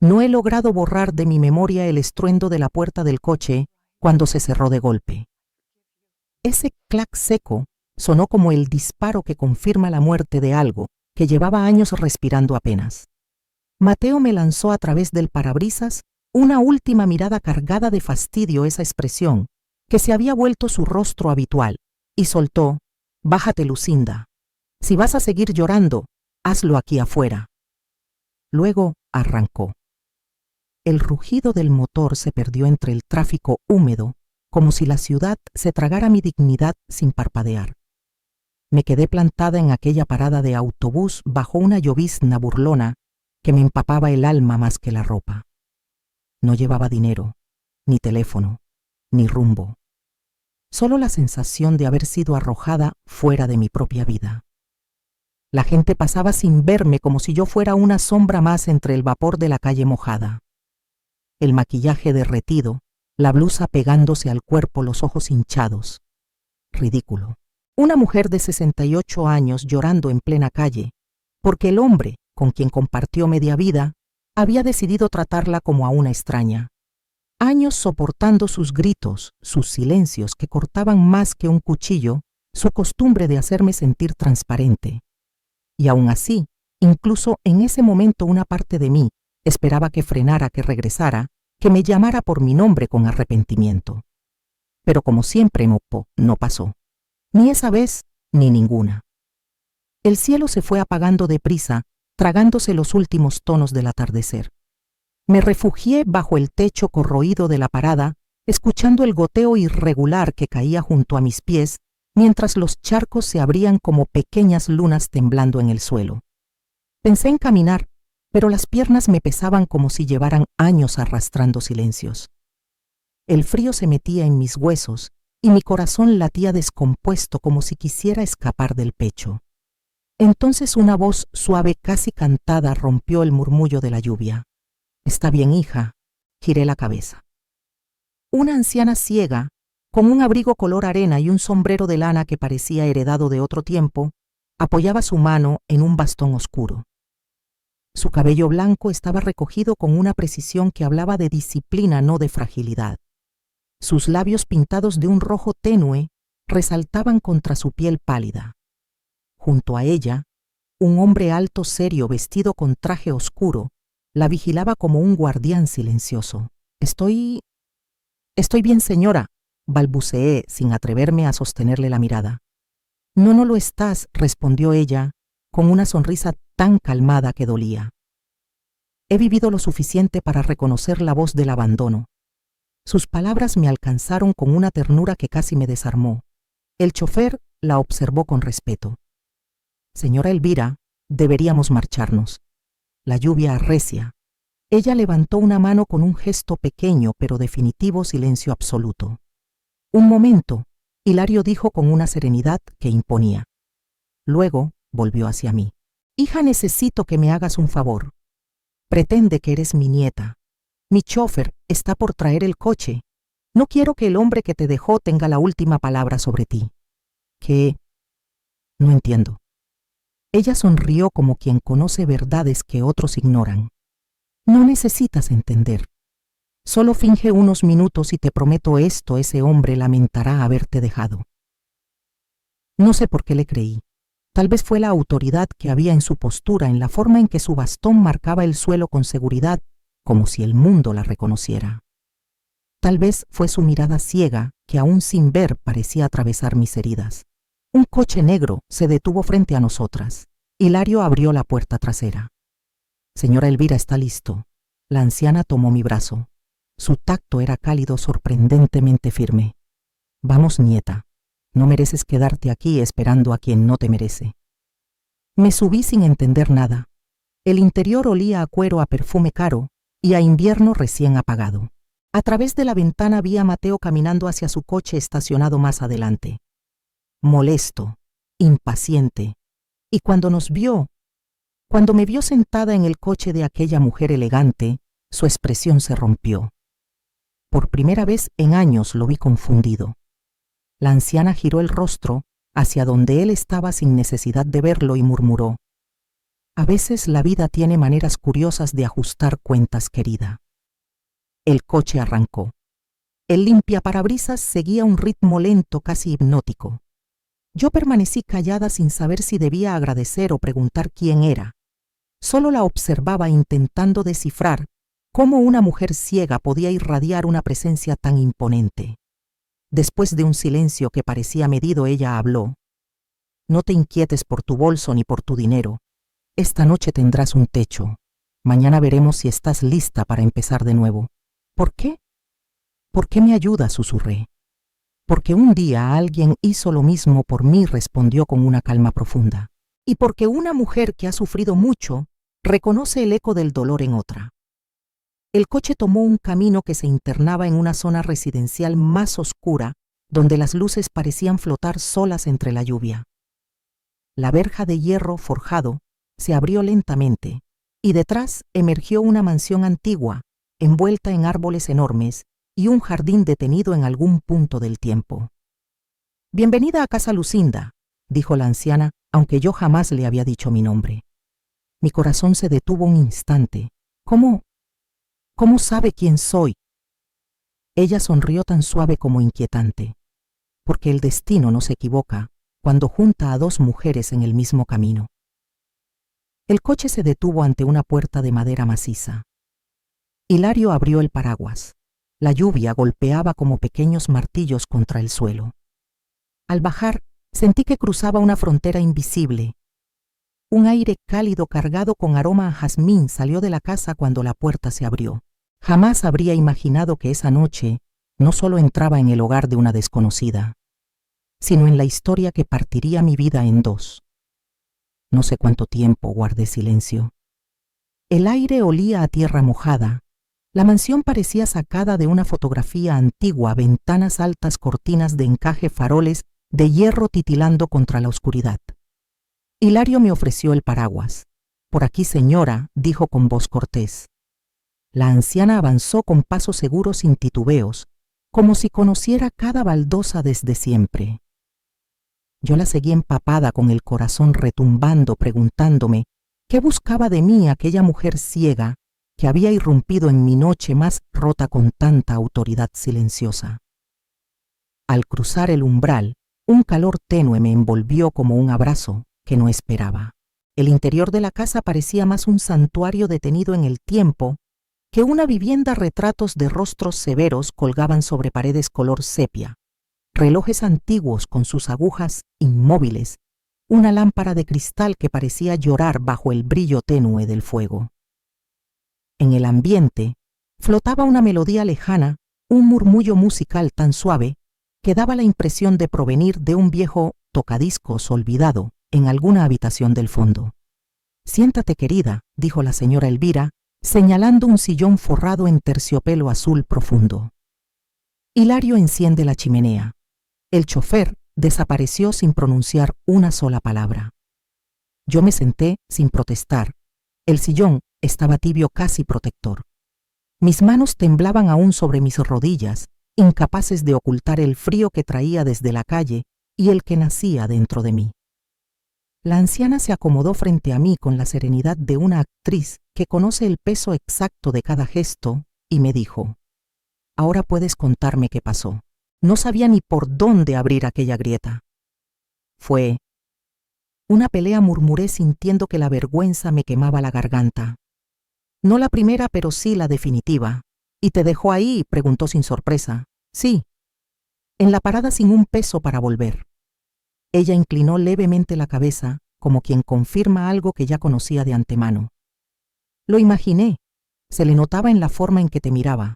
No he logrado borrar de mi memoria el estruendo de la puerta del coche cuando se cerró de golpe. Ese clac seco sonó como el disparo que confirma la muerte de algo que llevaba años respirando apenas. Mateo me lanzó a través del parabrisas una última mirada cargada de fastidio, esa expresión que se había vuelto su rostro habitual, y soltó: «Bájate, Lucinda. Si vas a seguir llorando, hazlo aquí afuera». Luego arrancó. El rugido del motor se perdió entre el tráfico húmedo, como si la ciudad se tragara mi dignidad sin parpadear. Me quedé plantada en aquella parada de autobús bajo una llovizna burlona que me empapaba el alma más que la ropa. No llevaba dinero, ni teléfono, ni rumbo. Solo la sensación de haber sido arrojada fuera de mi propia vida. La gente pasaba sin verme, como si yo fuera una sombra más entre el vapor de la calle mojada. El maquillaje derretido, la blusa pegándose al cuerpo, los ojos hinchados. Ridículo. Una mujer de 68 años llorando en plena calle, porque el hombre, con quien compartió media vida, había decidido tratarla como a una extraña. Años soportando sus gritos, sus silencios que cortaban más que un cuchillo, su costumbre de hacerme sentir transparente. Y aún así, incluso en ese momento una parte de mí esperaba que frenara, que regresara, que me llamara por mi nombre con arrepentimiento. Pero como siempre no pasó. Ni esa vez, ni ninguna. El cielo se fue apagando deprisa, tragándose los últimos tonos del atardecer. Me refugié bajo el techo corroído de la parada, escuchando el goteo irregular que caía junto a mis pies, mientras los charcos se abrían como pequeñas lunas temblando en el suelo. Pensé en caminar, pero las piernas me pesaban como si llevaran años arrastrando silencios. El frío se metía en mis huesos y mi corazón latía descompuesto como si quisiera escapar del pecho. Entonces una voz suave, casi cantada, rompió el murmullo de la lluvia. «Está bien, hija». Giré la cabeza. Una anciana ciega, con un abrigo color arena y un sombrero de lana que parecía heredado de otro tiempo, apoyaba su mano en un bastón oscuro. Su cabello blanco estaba recogido con una precisión que hablaba de disciplina, no de fragilidad. Sus labios pintados de un rojo tenue resaltaban contra su piel pálida. Junto a ella, un hombre alto, serio, vestido con traje oscuro, la vigilaba como un guardián silencioso. Estoy bien, señora», balbuceé sin atreverme a sostenerle la mirada. No lo estás», respondió ella, con una sonrisa tan calmada que dolía. He vivido lo suficiente para reconocer la voz del abandono. Sus palabras me alcanzaron con una ternura que casi me desarmó. El chofer la observó con respeto. «Señora Elvira, deberíamos marcharnos. La lluvia arrecia». Ella levantó una mano con un gesto pequeño pero definitivo, silencio absoluto. «Un momento», Hilario dijo con una serenidad que imponía. Luego volvió hacia mí. «Hija, necesito que me hagas un favor. Pretende que eres mi nieta. Mi chofer está por traer el coche. No quiero que el hombre que te dejó tenga la última palabra sobre ti». «¿Qué?» «No entiendo». Ella sonrió como quien conoce verdades que otros ignoran. «No necesitas entender. Solo finge unos minutos y te prometo esto: ese hombre lamentará haberte dejado». No sé por qué le creí. Tal vez fue la autoridad que había en su postura, en la forma en que su bastón marcaba el suelo con seguridad, como si el mundo la reconociera. Tal vez fue su mirada ciega, que aún sin ver parecía atravesar mis heridas. Un coche negro se detuvo frente a nosotras. Hilario abrió la puerta trasera. «Señora Elvira, está listo». La anciana tomó mi brazo. Su tacto era cálido, sorprendentemente firme. «Vamos, nieta. No mereces quedarte aquí esperando a quien no te merece». Me subí sin entender nada. El interior olía a cuero, a perfume caro y a invierno recién apagado. A través de la ventana vi a Mateo caminando hacia su coche estacionado más adelante. Molesto, impaciente, y cuando me vio sentada en el coche de aquella mujer elegante, su expresión se rompió. Por primera vez en años lo vi confundido. La anciana giró el rostro hacia donde él estaba sin necesidad de verlo y murmuró: A veces la vida tiene maneras curiosas de ajustar cuentas, querida. El coche arrancó. El limpiaparabrisas seguía un ritmo lento, casi hipnótico. Yo permanecí callada sin saber si debía agradecer o preguntar quién era. Solo la observaba intentando descifrar cómo una mujer ciega podía irradiar una presencia tan imponente. Después de un silencio que parecía medido, ella habló. No te inquietes por tu bolso ni por tu dinero. Esta noche tendrás un techo. Mañana veremos si estás lista para empezar de nuevo. ¿Por qué? ¿Por qué me ayudas?, susurré. Porque un día alguien hizo lo mismo por mí, respondió con una calma profunda. Y porque una mujer que ha sufrido mucho reconoce el eco del dolor en otra. El coche tomó un camino que se internaba en una zona residencial más oscura, donde las luces parecían flotar solas entre la lluvia. La verja de hierro forjado se abrió lentamente, y detrás emergió una mansión antigua, envuelta en árboles enormes, y un jardín detenido en algún punto del tiempo. «Bienvenida a casa Lucinda», dijo la anciana, aunque yo jamás le había dicho mi nombre. Mi corazón se detuvo un instante. ¿Cómo sabe quién soy? Ella sonrió tan suave como inquietante, porque el destino no se equivoca cuando junta a dos mujeres en el mismo camino. El coche se detuvo ante una puerta de madera maciza. Hilario abrió el paraguas. La lluvia golpeaba como pequeños martillos contra el suelo. Al bajar, sentí que cruzaba una frontera invisible. Un aire cálido cargado con aroma a jazmín salió de la casa cuando la puerta se abrió. Jamás habría imaginado que esa noche no solo entraba en el hogar de una desconocida, sino en la historia que partiría mi vida en dos. No sé cuánto tiempo guardé silencio. El aire olía a tierra mojada. La mansión parecía sacada de una fotografía antigua, ventanas altas, cortinas de encaje, faroles de hierro titilando contra la oscuridad. Hilario me ofreció el paraguas. «Por aquí, señora», dijo con voz cortés. La anciana avanzó con paso seguro, sin titubeos, como si conociera cada baldosa desde siempre. Yo la seguí empapada, con el corazón retumbando, preguntándome qué buscaba de mí aquella mujer ciega que había irrumpido en mi noche más rota con tanta autoridad silenciosa. Al cruzar el umbral, un calor tenue me envolvió como un abrazo que no esperaba. El interior de la casa parecía más un santuario detenido en el tiempo que una vivienda. Retratos de rostros severos colgaban sobre paredes color sepia, relojes antiguos con sus agujas inmóviles, una lámpara de cristal que parecía llorar bajo el brillo tenue del fuego. En el ambiente flotaba una melodía lejana, un murmullo musical tan suave que daba la impresión de provenir de un viejo tocadiscos olvidado en alguna habitación del fondo. «Siéntate, querida», dijo la señora Elvira, señalando un sillón forrado en terciopelo azul profundo. Hilario enciende la chimenea. El chofer desapareció sin pronunciar una sola palabra. Yo me senté sin protestar. El sillón estaba tibio, casi protector. Mis manos temblaban aún sobre mis rodillas, incapaces de ocultar el frío que traía desde la calle y el que nacía dentro de mí. La anciana se acomodó frente a mí con la serenidad de una actriz que conoce el peso exacto de cada gesto y me dijo: «Ahora puedes contarme qué pasó». No sabía ni por dónde abrir aquella grieta. «Fue una pelea», murmuré, sintiendo que la vergüenza me quemaba la garganta. «No la primera, pero sí la definitiva». «¿Y te dejó ahí?», preguntó sin sorpresa. «Sí, en la parada, sin un peso para volver». Ella inclinó levemente la cabeza, como quien confirma algo que ya conocía de antemano. «Lo imaginé. Se le notaba en la forma en que te miraba».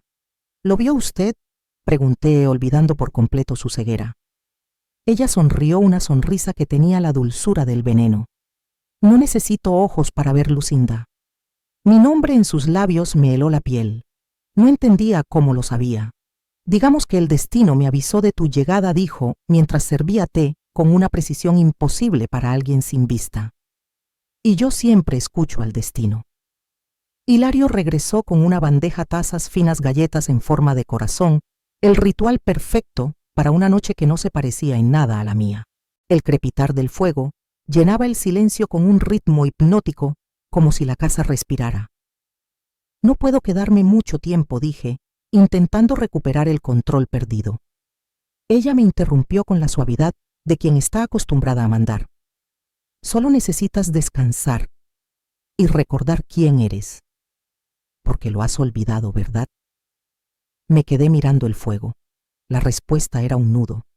«¿Lo vio usted?», pregunté, olvidando por completo su ceguera. Ella sonrió, una sonrisa que tenía la dulzura del veneno. «No necesito ojos para ver, Lucinda». Mi nombre en sus labios me heló la piel. No entendía cómo lo sabía. «Digamos que el destino me avisó de tu llegada», dijo, mientras servía té con una precisión imposible para alguien sin vista. Y yo siempre escucho al destino. Hilario regresó con una bandeja, tazas, finas galletas en forma de corazón, el ritual perfecto para una noche que no se parecía en nada a la mía. El crepitar del fuego llenaba el silencio con un ritmo hipnótico como si la casa respirara. No puedo quedarme mucho tiempo, dije, intentando recuperar el control perdido. Ella me interrumpió con la suavidad de quien está acostumbrada a mandar. Solo necesitas descansar y recordar quién eres. Porque lo has olvidado, ¿verdad? Me quedé mirando el fuego. La respuesta era un nudo.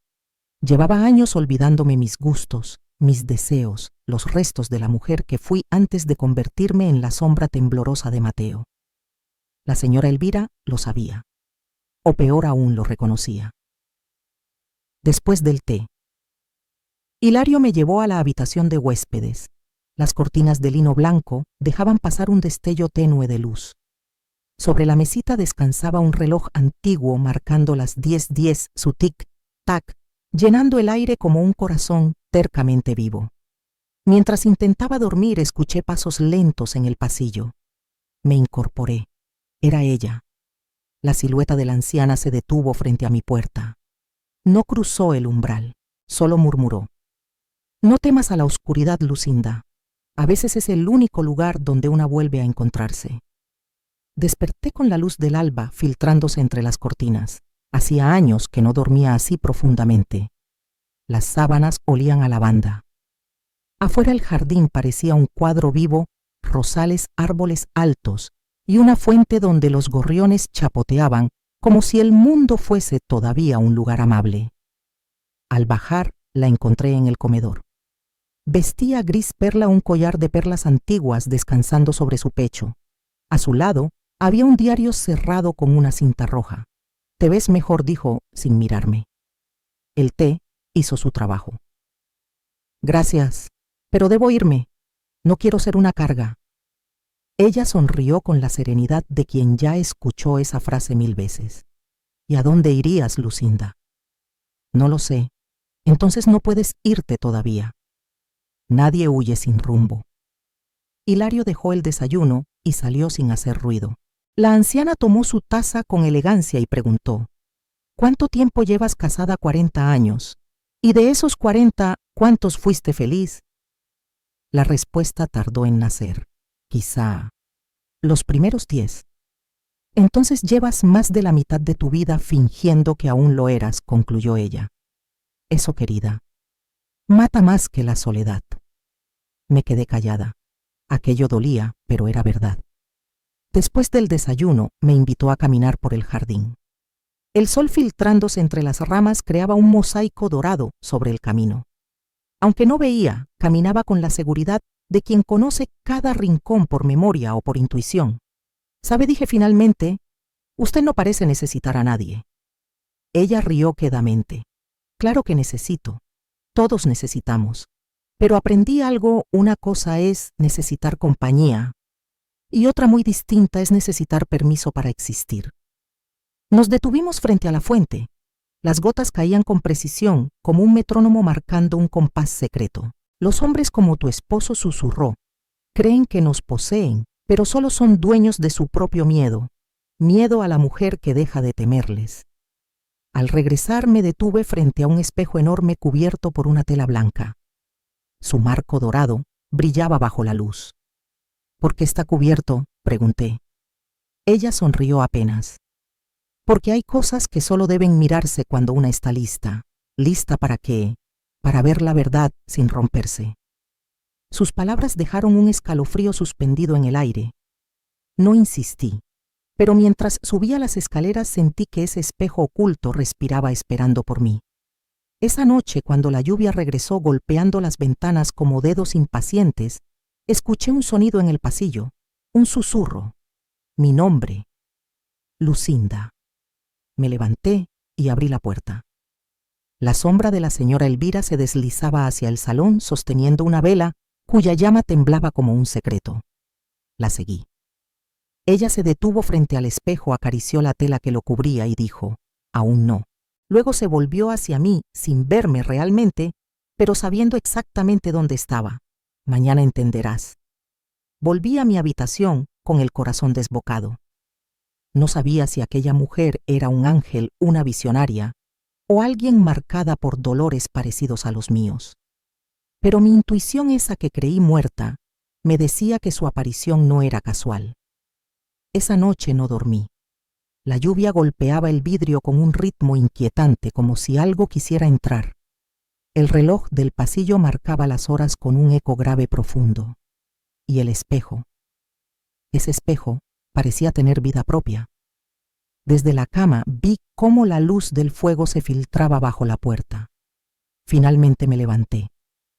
Llevaba años olvidándome mis gustos, mis deseos, los restos de la mujer que fui antes de convertirme en la sombra temblorosa de Mateo. La señora Elvira lo sabía, o peor aún lo reconocía. Después del té, Hilario me llevó a la habitación de huéspedes. Las cortinas de lino blanco dejaban pasar un destello tenue de luz. Sobre la mesita descansaba un reloj antiguo marcando las 10:10, su tic-tac, llenando el aire como un corazón tercamente vivo. Mientras intentaba dormir, escuché pasos lentos en el pasillo. Me incorporé. Era ella. La silueta de la anciana se detuvo frente a mi puerta. No cruzó el umbral, solo murmuró: «No temas a la oscuridad, Lucinda. A veces es el único lugar donde una vuelve a encontrarse». Desperté con la luz del alba filtrándose entre las cortinas. Hacía años que no dormía así profundamente. Las sábanas olían a lavanda. Afuera el jardín parecía un cuadro vivo, rosales, árboles altos y una fuente donde los gorriones chapoteaban como si el mundo fuese todavía un lugar amable. Al bajar, la encontré en el comedor. Vestía gris perla un collar de perlas antiguas descansando sobre su pecho. A su lado había un diario cerrado con una cinta roja. «Te ves mejor», dijo, sin mirarme. El té hizo su trabajo. «Gracias, pero debo irme. No quiero ser una carga». Ella sonrió con la serenidad de quien ya escuchó esa frase 1000 veces. «¿Y a dónde irías, Lucinda?» «No lo sé. Entonces no puedes irte todavía». Nadie huye sin rumbo. Hilario dejó el desayuno y salió sin hacer ruido. La anciana tomó su taza con elegancia y preguntó: «¿Cuánto tiempo llevas casada? 40 años. ¿Y de esos 40, cuántos fuiste feliz?» La respuesta tardó en nacer. Quizá los primeros 10. «Entonces llevas más de la mitad de tu vida fingiendo que aún lo eras», concluyó ella. «Eso, querida, mata más que la soledad». Me quedé callada. Aquello dolía, pero era verdad. Después del desayuno, me invitó a caminar por el jardín. El sol filtrándose entre las ramas creaba un mosaico dorado sobre el camino. Aunque no veía, caminaba con la seguridad de quien conoce cada rincón por memoria o por intuición. «¿Sabe?», dije finalmente, «usted no parece necesitar a nadie». Ella rió quedamente. «Claro que necesito. Todos necesitamos. Pero aprendí algo. Una cosa es necesitar compañía y otra muy distinta es necesitar permiso para existir». Nos detuvimos frente a la fuente. Las gotas caían con precisión, como un metrónomo marcando un compás secreto. «Los hombres como tu esposo», susurró, «creen que nos poseen, pero solo son dueños de su propio miedo. Miedo a la mujer que deja de temerles». Al regresar me detuve frente a un espejo enorme cubierto por una tela blanca. Su marco dorado brillaba bajo la luz. «¿Por qué está cubierto?», pregunté. Ella sonrió apenas. «Porque hay cosas que solo deben mirarse cuando una está lista». ¿Lista para qué? Para ver la verdad sin romperse. Sus palabras dejaron un escalofrío suspendido en el aire. No insistí, pero mientras subía las escaleras sentí que ese espejo oculto respiraba esperando por mí. Esa noche, cuando la lluvia regresó golpeando las ventanas como dedos impacientes, escuché un sonido en el pasillo, un susurro. Mi nombre. Lucinda. Me levanté y abrí la puerta. La sombra de la señora Elvira se deslizaba hacia el salón sosteniendo una vela cuya llama temblaba como un secreto. La seguí. Ella se detuvo frente al espejo, acarició la tela que lo cubría y dijo: «Aún no». Luego se volvió hacia mí sin verme realmente, pero sabiendo exactamente dónde estaba. «Mañana entenderás». Volví a mi habitación con el corazón desbocado. No sabía si aquella mujer era un ángel, una visionaria, o alguien marcada por dolores parecidos a los míos. Pero mi intuición, esa que creí muerta, me decía que su aparición no era casual. Esa noche no dormí. La lluvia golpeaba el vidrio con un ritmo inquietante, como si algo quisiera entrar. El reloj del pasillo marcaba las horas con un eco grave profundo. Y el espejo. Ese espejo parecía tener vida propia. Desde la cama vi cómo la luz del fuego se filtraba bajo la puerta. Finalmente me levanté.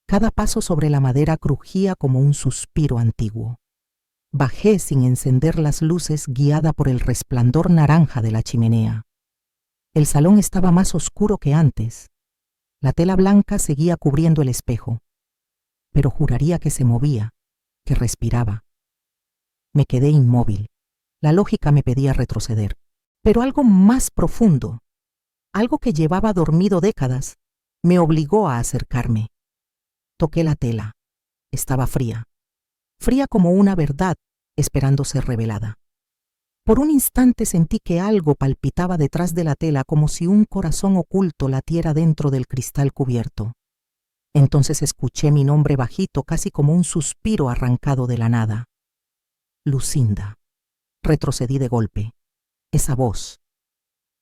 Cada paso sobre la madera crujía como un suspiro antiguo. Bajé sin encender las luces, guiada por el resplandor naranja de la chimenea. El salón estaba más oscuro que antes. La tela blanca seguía cubriendo el espejo, pero juraría que se movía, que respiraba. Me quedé inmóvil. La lógica me pedía retroceder, pero algo más profundo, algo que llevaba dormido décadas, me obligó a acercarme. Toqué la tela. Estaba fría. Fría como una verdad, esperando ser revelada. Por un instante sentí que algo palpitaba detrás de la tela, como si un corazón oculto latiera dentro del cristal cubierto. Entonces escuché mi nombre bajito, casi como un suspiro arrancado de la nada. Lucinda. Retrocedí de golpe. Esa voz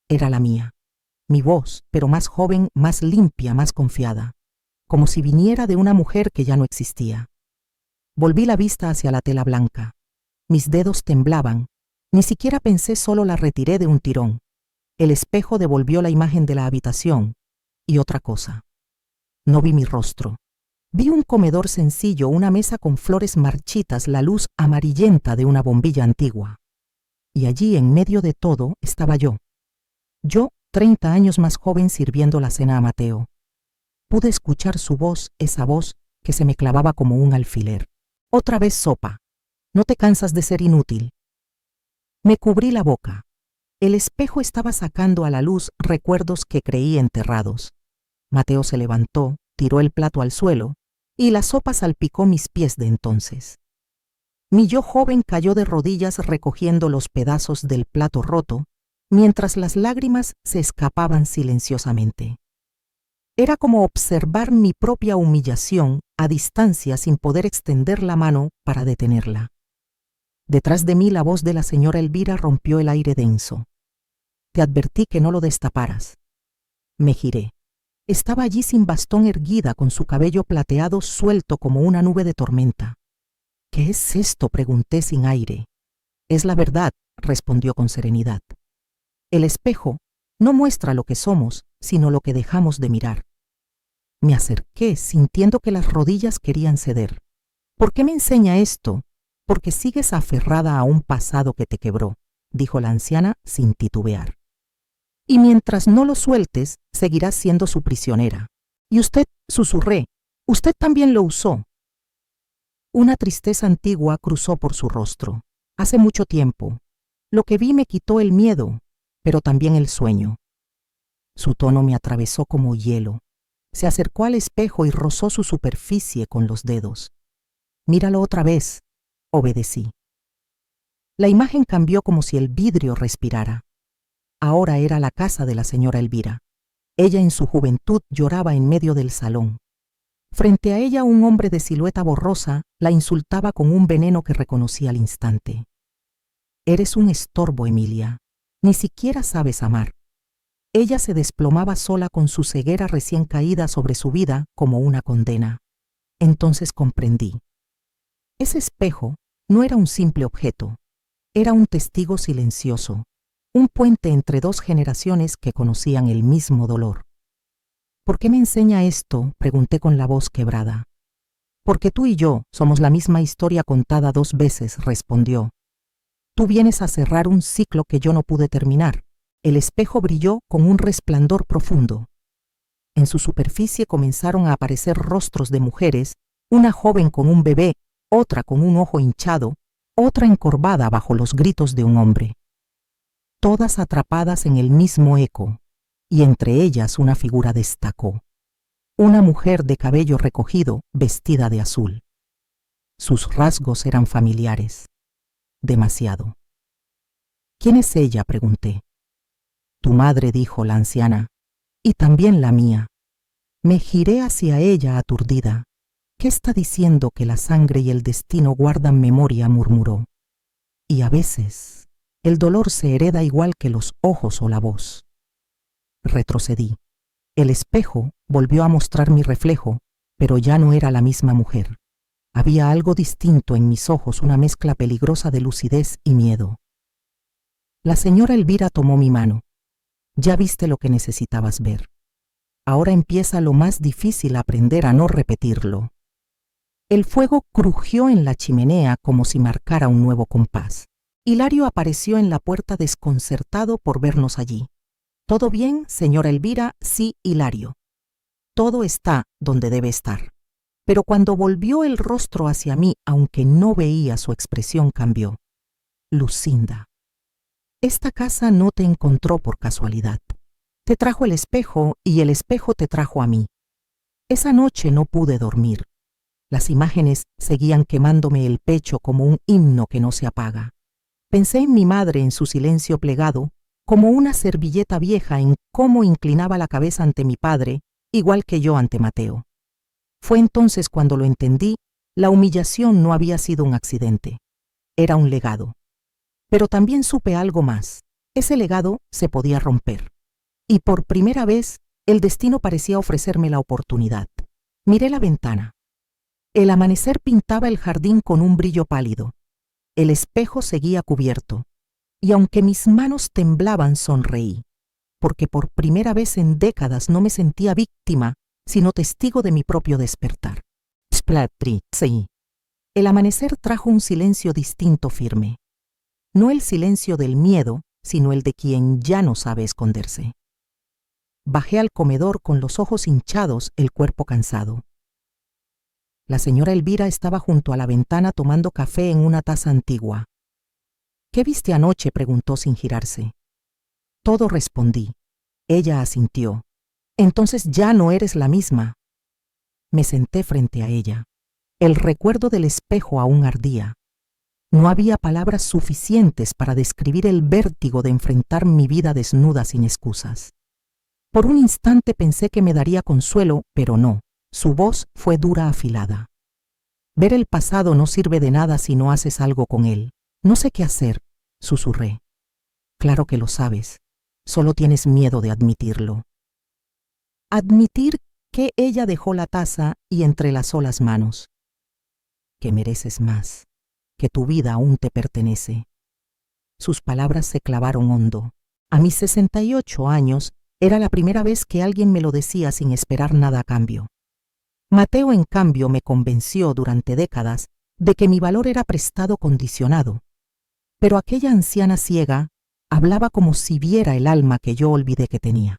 era la mía. Mi voz, pero más joven, más limpia, más confiada, como si viniera de una mujer que ya no existía. Volví la vista hacia la tela blanca. Mis dedos temblaban. Ni siquiera pensé, solo la retiré de un tirón. El espejo devolvió la imagen de la habitación. Y otra cosa. No vi mi rostro. Vi un comedor sencillo, una mesa con flores marchitas, la luz amarillenta de una bombilla antigua. Y allí, en medio de todo, estaba yo. Yo, 30 años más joven, sirviendo la cena a Mateo. Pude escuchar su voz, esa voz que se me clavaba como un alfiler. Otra vez sopa. No te cansas de ser inútil. Me cubrí la boca. El espejo estaba sacando a la luz recuerdos que creí enterrados. Mateo se levantó, tiró el plato al suelo, y la sopa salpicó mis pies de entonces. Mi yo joven cayó de rodillas recogiendo los pedazos del plato roto, mientras las lágrimas se escapaban silenciosamente. Era como observar mi propia humillación a distancia, sin poder extender la mano para detenerla. Detrás de mí la voz de la señora Elvira rompió el aire denso. Te advertí que no lo destaparas. Me giré. Estaba allí sin bastón, erguida, con su cabello plateado suelto como una nube de tormenta. ¿Qué es esto?, pregunté sin aire. Es la verdad, respondió con serenidad. El espejo no muestra lo que somos, sino lo que dejamos de mirar. Me acerqué, sintiendo que las rodillas querían ceder. ¿Por qué me enseña esto? Porque sigues aferrada a un pasado que te quebró, dijo la anciana sin titubear. Y mientras no lo sueltes, seguirás siendo su prisionera. Y usted, susurré, usted también lo usó. Una tristeza antigua cruzó por su rostro. Hace mucho tiempo. Lo que vi me quitó el miedo, pero también el sueño. Su tono me atravesó como hielo. Se acercó al espejo y rozó su superficie con los dedos. Míralo otra vez. Obedecí. La imagen cambió como si el vidrio respirara. Ahora era la casa de la señora Elvira. Ella en su juventud lloraba en medio del salón. Frente a ella un hombre de silueta borrosa la insultaba con un veneno que reconocí al instante. Eres un estorbo, Emilia. Ni siquiera sabes amar. Ella se desplomaba sola con su ceguera recién caída sobre su vida como una condena. Entonces comprendí. Ese espejo no era un simple objeto. Era un testigo silencioso. Un puente entre dos generaciones que conocían el mismo dolor. ¿Por qué me enseña esto?, pregunté con la voz quebrada. Porque tú y yo somos la misma historia contada 2 veces, respondió. Tú vienes a cerrar un ciclo que yo no pude terminar. El espejo brilló con un resplandor profundo. En su superficie comenzaron a aparecer rostros de mujeres, una joven con un bebé, otra con un ojo hinchado, otra encorvada bajo los gritos de un hombre. Todas atrapadas en el mismo eco, y entre ellas una figura destacó. Una mujer de cabello recogido, vestida de azul. Sus rasgos eran familiares. Demasiado. ¿Quién es ella?, pregunté. Tu madre, dijo la anciana, y también la mía. Me giré hacia ella aturdida. ¿Qué está diciendo que la sangre y el destino guardan memoria?, murmuró. Y a veces el dolor se hereda igual que los ojos o la voz. Retrocedí. El espejo volvió a mostrar mi reflejo, pero ya no era la misma mujer. Había algo distinto en mis ojos, una mezcla peligrosa de lucidez y miedo. La señora Elvira tomó mi mano. Ya viste lo que necesitabas ver. Ahora empieza lo más difícil, aprender a no repetirlo. El fuego crujió en la chimenea como si marcara un nuevo compás. Hilario apareció en la puerta desconcertado por vernos allí. ¿Todo bien, señora Elvira? Sí, Hilario. Todo está donde debe estar. Pero cuando volvió el rostro hacia mí, aunque no veía su expresión, cambió. Lucinda, esta casa no te encontró por casualidad. Te trajo el espejo y el espejo te trajo a mí. Esa noche no pude dormir. Las imágenes seguían quemándome el pecho como un himno que no se apaga. Pensé en mi madre en su silencio plegado, como una servilleta vieja, en cómo inclinaba la cabeza ante mi padre, igual que yo ante Mateo. Fue entonces cuando lo entendí, la humillación no había sido un accidente, era un legado. Pero también supe algo más, ese legado se podía romper. Y por primera vez, el destino parecía ofrecerme la oportunidad. Miré la ventana. El amanecer pintaba el jardín con un brillo pálido. El espejo seguía cubierto, y aunque mis manos temblaban, sonreí, porque por primera vez en décadas no me sentía víctima, sino testigo de mi propio despertar. Sí. El amanecer trajo un silencio distinto, firme. No el silencio del miedo, sino el de quien ya no sabe esconderse. Bajé al comedor con los ojos hinchados, el cuerpo cansado. La señora Elvira estaba junto a la ventana tomando café en una taza antigua. ¿Qué viste anoche?, preguntó sin girarse. Todo, respondí. Ella asintió. Entonces ya no eres la misma. Me senté frente a ella. El recuerdo del espejo aún ardía. No había palabras suficientes para describir el vértigo de enfrentar mi vida desnuda sin excusas. Por un instante pensé que me daría consuelo, pero no. Su voz fue dura, afilada. Ver el pasado no sirve de nada si no haces algo con él. No sé qué hacer, susurré. Claro que lo sabes. Solo tienes miedo de admitirlo. Admitir que ella dejó la taza y entrelazó las manos. Que mereces más, que tu vida aún te pertenece. Sus palabras se clavaron hondo. A mis 68 años, era la primera vez que alguien me lo decía sin esperar nada a cambio. Mateo, en cambio, me convenció durante décadas de que mi valor era prestado, condicionado. Pero aquella anciana ciega hablaba como si viera el alma que yo olvidé que tenía.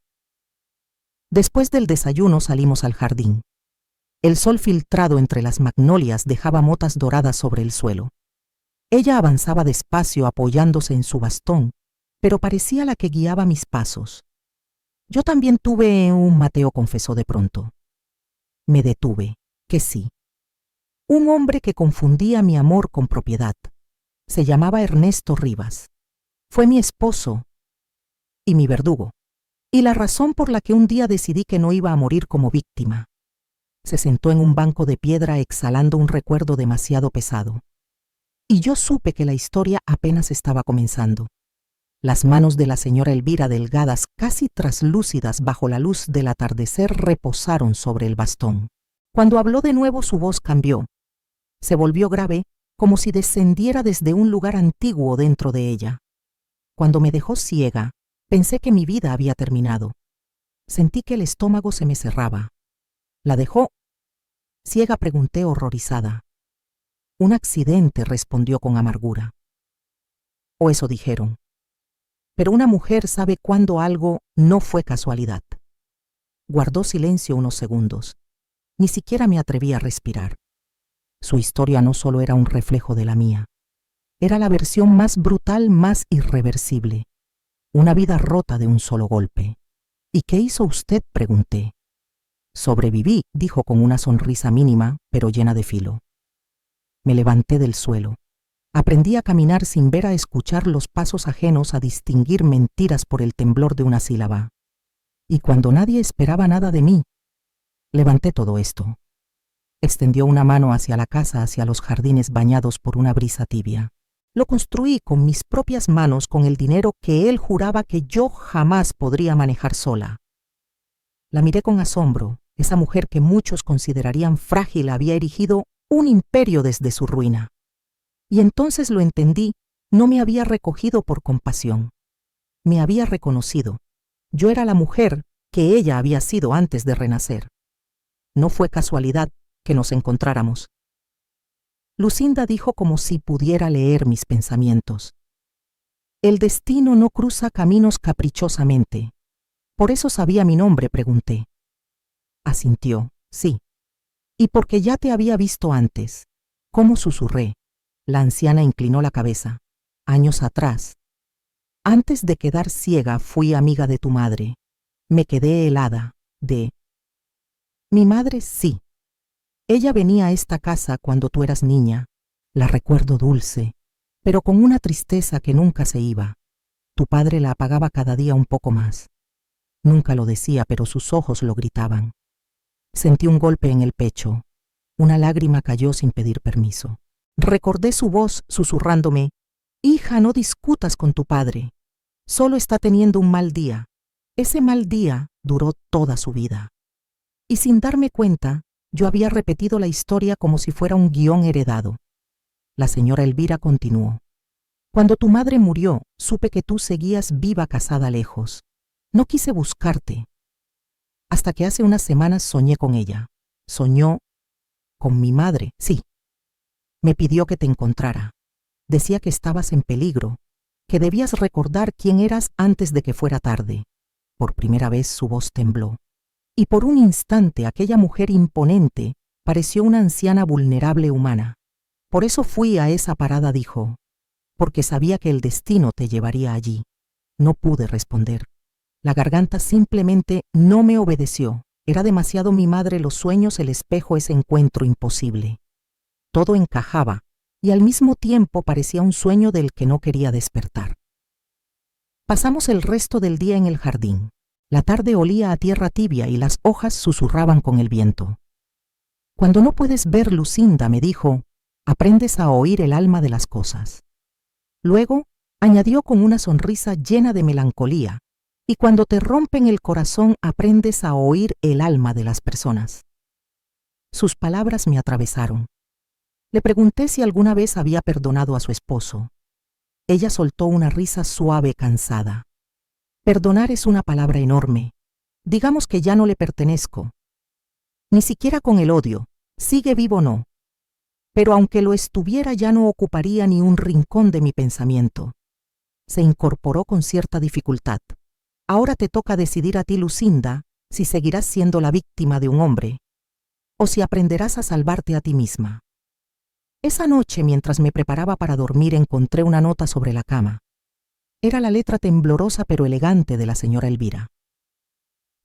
Después del desayuno salimos al jardín. El sol filtrado entre las magnolias dejaba motas doradas sobre el suelo. Ella avanzaba despacio apoyándose en su bastón, pero parecía la que guiaba mis pasos. Yo también tuve un Mateo, confesó de pronto. Me detuve, que sí. Un hombre que confundía mi amor con propiedad. Se llamaba Ernesto Rivas. Fue mi esposo y mi verdugo, y la razón por la que un día decidí que no iba a morir como víctima. Se sentó en un banco de piedra exhalando un recuerdo demasiado pesado. Y yo supe que la historia apenas estaba comenzando. Las manos de la señora Elvira, delgadas, casi traslúcidas bajo la luz del atardecer, reposaron sobre el bastón. Cuando habló de nuevo, su voz cambió. Se volvió grave, como si descendiera desde un lugar antiguo dentro de ella. Cuando me dejó ciega, pensé que mi vida había terminado. Sentí que el estómago se me cerraba. ¿La dejó ciega?, pregunté horrorizada. Un accidente, respondió con amargura. O eso dijeron. Pero una mujer sabe cuándo algo no fue casualidad. Guardó silencio unos segundos. Ni siquiera me atreví a respirar. Su historia no solo era un reflejo de la mía. Era la versión más brutal, más irreversible. Una vida rota de un solo golpe. ¿Y qué hizo usted?, pregunté. Sobreviví, dijo con una sonrisa mínima, pero llena de filo. Me levanté del suelo. Aprendí a caminar sin ver, a escuchar los pasos ajenos, a distinguir mentiras por el temblor de una sílaba. Y cuando nadie esperaba nada de mí, levanté todo esto. Extendió una mano hacia la casa, hacia los jardines bañados por una brisa tibia. Lo construí con mis propias manos con el dinero que él juraba que yo jamás podría manejar sola. La miré con asombro. Esa mujer que muchos considerarían frágil había erigido un imperio desde su ruina. Y entonces lo entendí, no me había recogido por compasión. Me había reconocido. Yo era la mujer que ella había sido antes de renacer. No fue casualidad que nos encontráramos. Lucinda dijo como si pudiera leer mis pensamientos. El destino no cruza caminos caprichosamente. ¿Por eso sabía mi nombre?, pregunté. Asintió, sí. Y porque ya te había visto antes. ¿Cómo susurré? La anciana inclinó la cabeza. Años atrás. Antes de quedar ciega fui amiga de tu madre. Me quedé helada. Mi madre, sí. Ella venía a esta casa cuando tú eras niña. La recuerdo dulce, pero con una tristeza que nunca se iba. Tu padre la apagaba cada día un poco más. Nunca lo decía, pero sus ojos lo gritaban. Sentí un golpe en el pecho. Una lágrima cayó sin pedir permiso. Recordé su voz susurrándome: «Hija, no discutas con tu padre. Solo está teniendo un mal día». Ese mal día duró toda su vida. Y sin darme cuenta, yo había repetido la historia como si fuera un guión heredado. La señora Elvira continuó. Cuando tu madre murió, supe que tú seguías viva casada lejos. No quise buscarte. Hasta que hace unas semanas soñé con ella. Soñó con mi madre, sí. Me pidió que te encontrara. Decía que estabas en peligro, que debías recordar quién eras antes de que fuera tarde. Por primera vez su voz tembló. Y por un instante aquella mujer imponente pareció una anciana vulnerable humana. Por eso fui a esa parada, dijo, porque sabía que el destino te llevaría allí. No pude responder. La garganta simplemente no me obedeció. Era demasiado mi madre, los sueños, el espejo, ese encuentro imposible. Todo encajaba y al mismo tiempo parecía un sueño del que no quería despertar. Pasamos el resto del día en el jardín. La tarde olía a tierra tibia y las hojas susurraban con el viento. Cuando no puedes ver, Lucinda, me dijo, aprendes a oír el alma de las cosas. Luego, añadió con una sonrisa llena de melancolía, y cuando te rompen el corazón aprendes a oír el alma de las personas. Sus palabras me atravesaron. Le pregunté si alguna vez había perdonado a su esposo. Ella soltó una risa suave, cansada. Perdonar es una palabra enorme. Digamos que ya no le pertenezco. Ni siquiera con el odio. Sigue vivo, no. Pero aunque lo estuviera, ya no ocuparía ni un rincón de mi pensamiento. Se incorporó con cierta dificultad. Ahora te toca decidir a ti, Lucinda, si seguirás siendo la víctima de un hombre, o si aprenderás a salvarte a ti misma. Esa noche, mientras me preparaba para dormir, encontré una nota sobre la cama. Era la letra temblorosa pero elegante de la señora Elvira.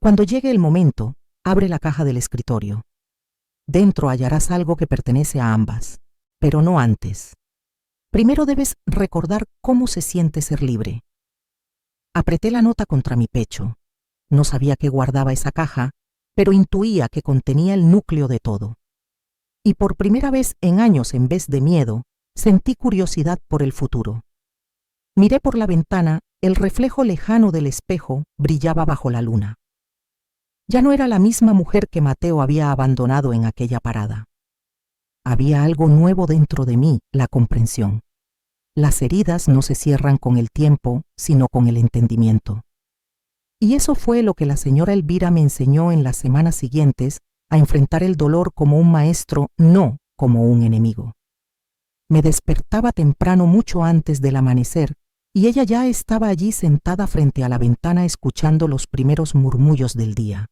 Cuando llegue el momento, abre la caja del escritorio. Dentro hallarás algo que pertenece a ambas, pero no antes. Primero debes recordar cómo se siente ser libre. Apreté la nota contra mi pecho. No sabía qué guardaba esa caja, pero intuía que contenía el núcleo de todo. Y por primera vez en años, en vez de miedo, sentí curiosidad por el futuro. Miré por la ventana, el reflejo lejano del espejo brillaba bajo la luna. Ya no era la misma mujer que Mateo había abandonado en aquella parada. Había algo nuevo dentro de mí, la comprensión. Las heridas no se cierran con el tiempo, sino con el entendimiento. Y eso fue lo que la señora Elvira me enseñó en las semanas siguientes, a enfrentar el dolor como un maestro, no como un enemigo. Me despertaba temprano, mucho antes del amanecer, y ella ya estaba allí sentada frente a la ventana escuchando los primeros murmullos del día.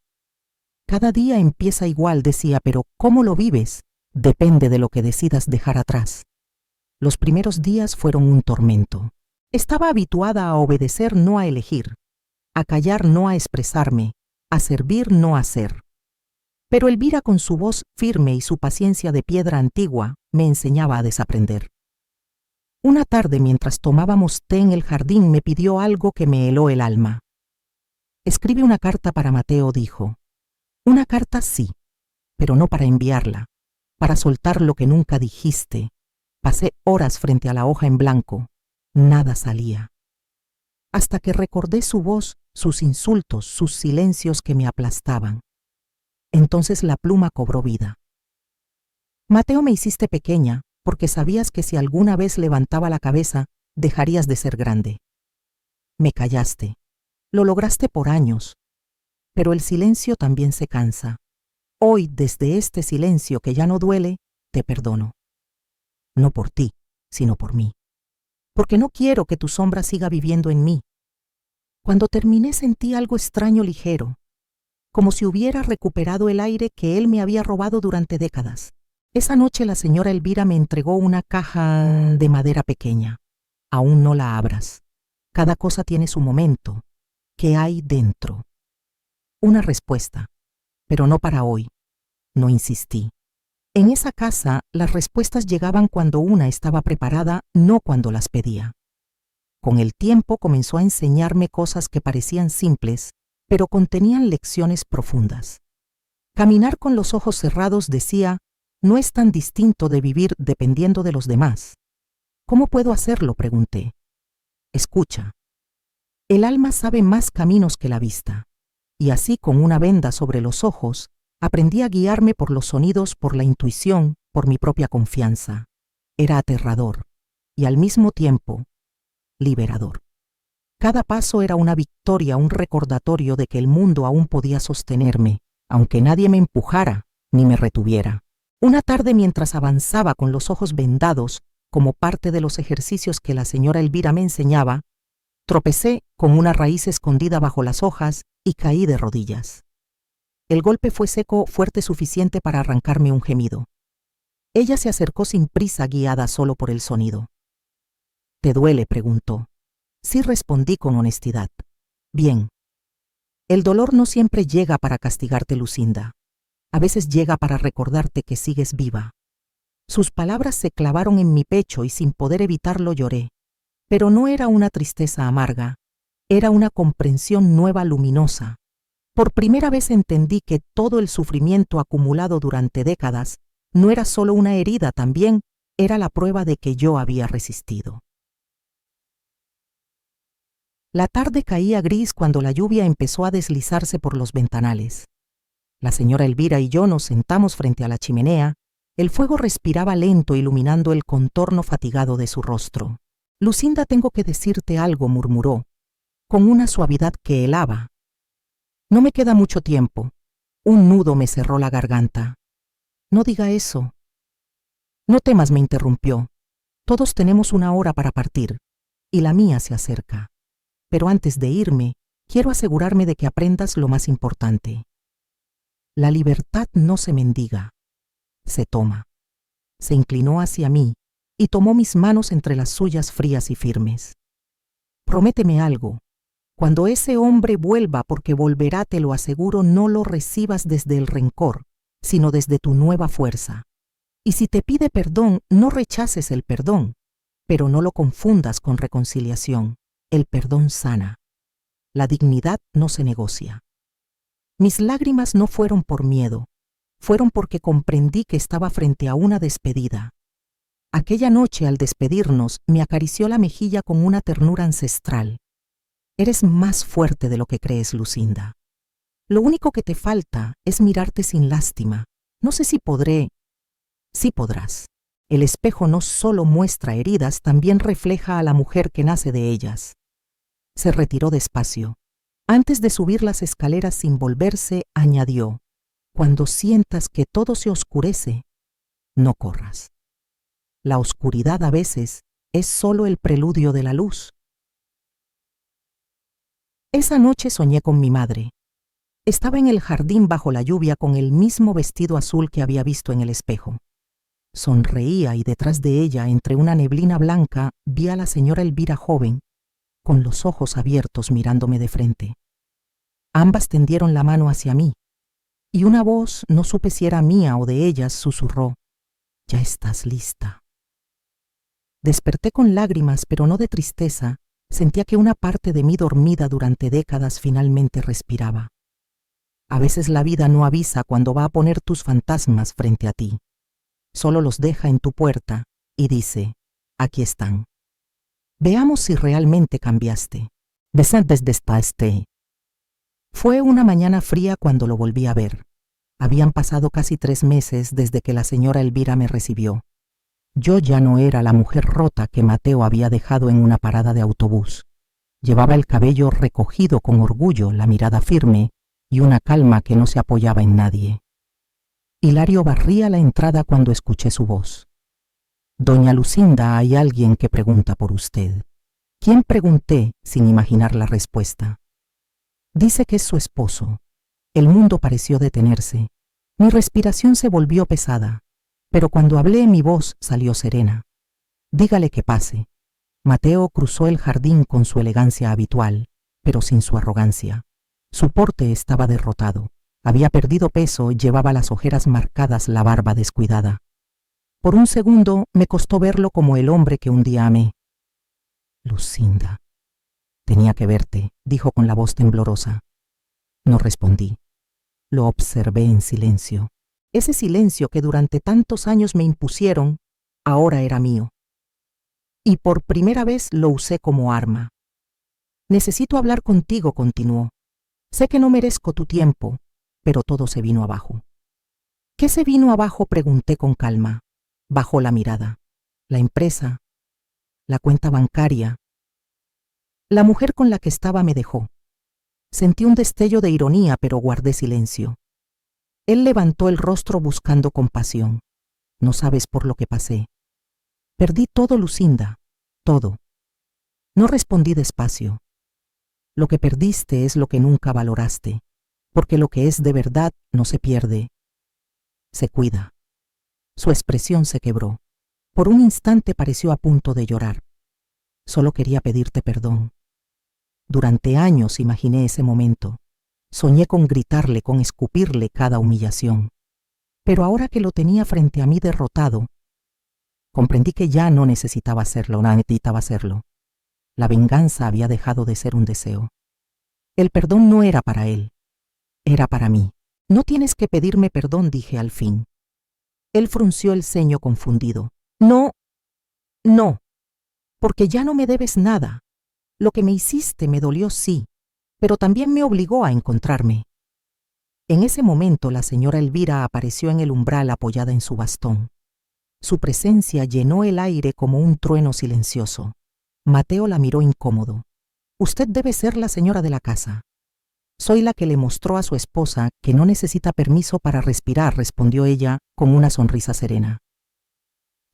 Cada día empieza igual, decía, pero ¿cómo lo vives? Depende de lo que decidas dejar atrás. Los primeros días fueron un tormento. Estaba habituada a obedecer, no a elegir, a callar, no a expresarme, a servir, no a ser. Pero Elvira, con su voz firme y su paciencia de piedra antigua, me enseñaba a desaprender. Una tarde, mientras tomábamos té en el jardín, me pidió algo que me heló el alma. Escribe una carta para Mateo, dijo. Una carta, sí, pero no para enviarla. para soltar lo que nunca dijiste. Pasé horas frente a la hoja en blanco. Nada salía. Hasta que recordé su voz, sus insultos, sus silencios que me aplastaban. Entonces la pluma cobró vida. Mateo, me hiciste pequeña, porque sabías que si alguna vez levantaba la cabeza, dejarías de ser grande. Me callaste. Lo lograste por años. Pero el silencio también se cansa. Hoy, desde este silencio que ya no duele, te perdono. No por ti, sino por mí. Porque no quiero que tu sombra siga viviendo en mí. Cuando terminé sentí algo extraño ligero, como si hubiera recuperado el aire que él me había robado durante décadas. Esa noche la señora Elvira me entregó una caja de madera pequeña. Aún no la abras. Cada cosa tiene su momento. ¿Qué hay dentro? Una respuesta, pero no para hoy. No insistí. En esa casa, las respuestas llegaban cuando una estaba preparada, no cuando las pedía. Con el tiempo comenzó a enseñarme cosas que parecían simples, pero contenían lecciones profundas. Caminar con los ojos cerrados, decía, no es tan distinto de vivir dependiendo de los demás. ¿Cómo puedo hacerlo?, pregunté. Escucha. El alma sabe más caminos que la vista, y así con una venda sobre los ojos, aprendí a guiarme por los sonidos, por la intuición, por mi propia confianza. Era aterrador, y al mismo tiempo, liberador. Cada paso era una victoria, un recordatorio de que el mundo aún podía sostenerme, aunque nadie me empujara ni me retuviera. Una tarde, mientras avanzaba con los ojos vendados, como parte de los ejercicios que la señora Elvira me enseñaba, tropecé con una raíz escondida bajo las hojas y caí de rodillas. El golpe fue seco, fuerte suficiente para arrancarme un gemido. Ella se acercó sin prisa, guiada solo por el sonido. ¿Te duele?, preguntó. Sí, respondí con honestidad. Bien. El dolor no siempre llega para castigarte, Lucinda. A veces llega para recordarte que sigues viva. Sus palabras se clavaron en mi pecho y sin poder evitarlo lloré. Pero no era una tristeza amarga, era una comprensión nueva, luminosa. Por primera vez entendí que todo el sufrimiento acumulado durante décadas no era solo una herida, también era la prueba de que yo había resistido. La tarde caía gris cuando la lluvia empezó a deslizarse por los ventanales. La señora Elvira y yo nos sentamos frente a la chimenea. El fuego respiraba lento, iluminando el contorno fatigado de su rostro. Lucinda, tengo que decirte algo, murmuró, con una suavidad que helaba. No me queda mucho tiempo. Un nudo me cerró la garganta. No diga eso. No temas, me interrumpió. Todos tenemos una hora para partir, y la mía se acerca. Pero antes de irme, quiero asegurarme de que aprendas lo más importante. La libertad no se mendiga, se toma. Se inclinó hacia mí y tomó mis manos entre las suyas frías y firmes. Prométeme algo. Cuando ese hombre vuelva, porque volverá, te lo aseguro, no lo recibas desde el rencor, sino desde tu nueva fuerza. Y si te pide perdón, no rechaces el perdón, pero no lo confundas con reconciliación. El perdón sana. La dignidad no se negocia. Mis lágrimas no fueron por miedo, fueron porque comprendí que estaba frente a una despedida. Aquella noche, al despedirnos, me acarició la mejilla con una ternura ancestral. Eres más fuerte de lo que crees, Lucinda. Lo único que te falta es mirarte sin lástima. No sé si podré. Sí podrás. El espejo no solo muestra heridas, también refleja a la mujer que nace de ellas. Se retiró despacio. Antes de subir las escaleras sin volverse, añadió: cuando sientas que todo se oscurece, no corras. La oscuridad a veces es solo el preludio de la luz. Esa noche soñé con mi madre. Estaba en el jardín bajo la lluvia con el mismo vestido azul que había visto en el espejo. Sonreía y detrás de ella, entre una neblina blanca, vi a la señora Elvira joven, con los ojos abiertos mirándome de frente. Ambas tendieron la mano hacia mí, y una voz, no supe si era mía o de ellas, susurró: «Ya estás lista». Desperté con lágrimas, pero no de tristeza. Sentía que una parte de mí dormida durante décadas finalmente respiraba. A veces la vida no avisa cuando va a poner tus fantasmas frente a ti. Solo los deja en tu puerta y dice, aquí están. Veamos si realmente cambiaste. Descentes despaste. Fue una mañana fría cuando lo volví a ver. Habían pasado casi 3 meses desde que la señora Elvira me recibió. Yo ya no era la mujer rota que Mateo había dejado en una parada de autobús. Llevaba el cabello recogido con orgullo, la mirada firme y una calma que no se apoyaba en nadie. Hilario barría la entrada cuando escuché su voz. Doña Lucinda, hay alguien que pregunta por usted. ¿Quién? Pregunté sin imaginar la respuesta. Dice que es su esposo. El mundo pareció detenerse. Mi respiración se volvió pesada, pero cuando hablé mi voz salió serena. Dígale que pase. Mateo cruzó el jardín con su elegancia habitual, pero sin su arrogancia. Su porte estaba derrotado. Había perdido peso y llevaba las ojeras marcadas, la barba descuidada. Por un segundo me costó verlo como el hombre que un día amé. Lucinda. Tenía que verte, dijo con la voz temblorosa. No respondí. Lo observé en silencio. Ese silencio que durante tantos años me impusieron, ahora era mío. Y por primera vez lo usé como arma. Necesito hablar contigo, continuó. Sé que no merezco tu tiempo, pero todo se vino abajo. ¿Qué se vino abajo? Pregunté con calma. Bajó la mirada. La empresa, la cuenta bancaria. La mujer con la que estaba me dejó. Sentí un destello de ironía, pero guardé silencio. Él levantó el rostro buscando compasión. No sabes por lo que pasé. Perdí todo, Lucinda, todo. No respondí despacio. Lo que perdiste es lo que nunca valoraste, porque lo que es de verdad no se pierde, se cuida. Su expresión se quebró. Por un instante pareció a punto de llorar. Solo quería pedirte perdón. Durante años imaginé ese momento. Soñé con gritarle, con escupirle cada humillación. Pero ahora que lo tenía frente a mí derrotado, comprendí que ya no necesitaba hacerlo, no necesitaba hacerlo. La venganza había dejado de ser un deseo. El perdón no era para él, era para mí. No tienes que pedirme perdón, dije al fin. Él frunció el ceño confundido. No, porque ya no me debes nada. Lo que me hiciste me dolió, sí, pero también me obligó a encontrarme. En ese momento la señora Elvira apareció en el umbral apoyada en su bastón. Su presencia llenó el aire como un trueno silencioso. Mateo la miró incómodo. Usted debe ser la señora de la casa. Soy la que le mostró a su esposa que no necesita permiso para respirar, respondió ella con una sonrisa serena.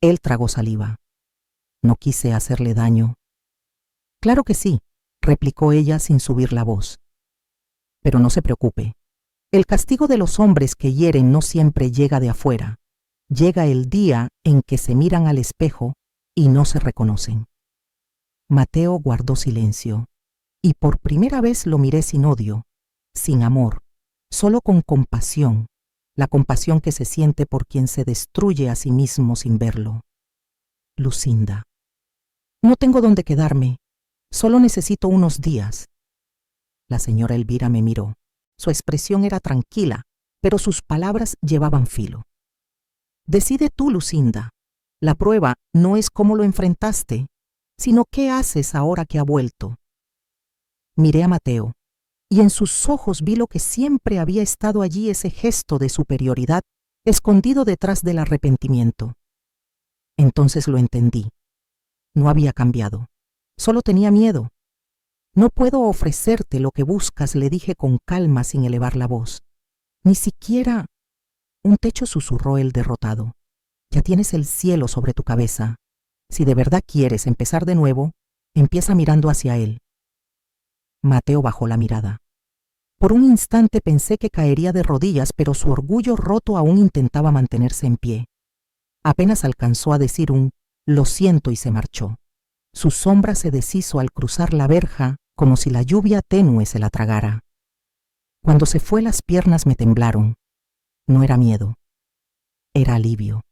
Él tragó saliva. No quise hacerle daño. Claro que sí, replicó ella sin subir la voz. Pero no se preocupe. El castigo de los hombres que hieren no siempre llega de afuera. Llega el día en que se miran al espejo y no se reconocen. Mateo guardó silencio, y por primera vez lo miré sin odio, sin amor, solo con compasión, la compasión que se siente por quien se destruye a sí mismo sin verlo. Lucinda. No tengo dónde quedarme, solo necesito unos días. La señora Elvira me miró. Su expresión era tranquila, pero sus palabras llevaban filo. Decide tú, Lucinda. La prueba no es cómo lo enfrentaste, sino qué haces ahora que ha vuelto. Miré a Mateo, y en sus ojos vi lo que siempre había estado allí, ese gesto de superioridad escondido detrás del arrepentimiento. Entonces lo entendí. No había cambiado, solo tenía miedo. No puedo ofrecerte lo que buscas, le dije con calma sin elevar la voz. Ni siquiera un techo, susurró el derrotado. Ya tienes el cielo sobre tu cabeza. Si de verdad quieres empezar de nuevo, empieza mirando hacia él. Mateo bajó la mirada. Por un instante pensé que caería de rodillas, pero su orgullo roto aún intentaba mantenerse en pie. Apenas alcanzó a decir un «lo siento» y se marchó. Su sombra se deshizo al cruzar la verja como si la lluvia tenue se la tragara. Cuando se fue, las piernas me temblaron. No era miedo, era alivio.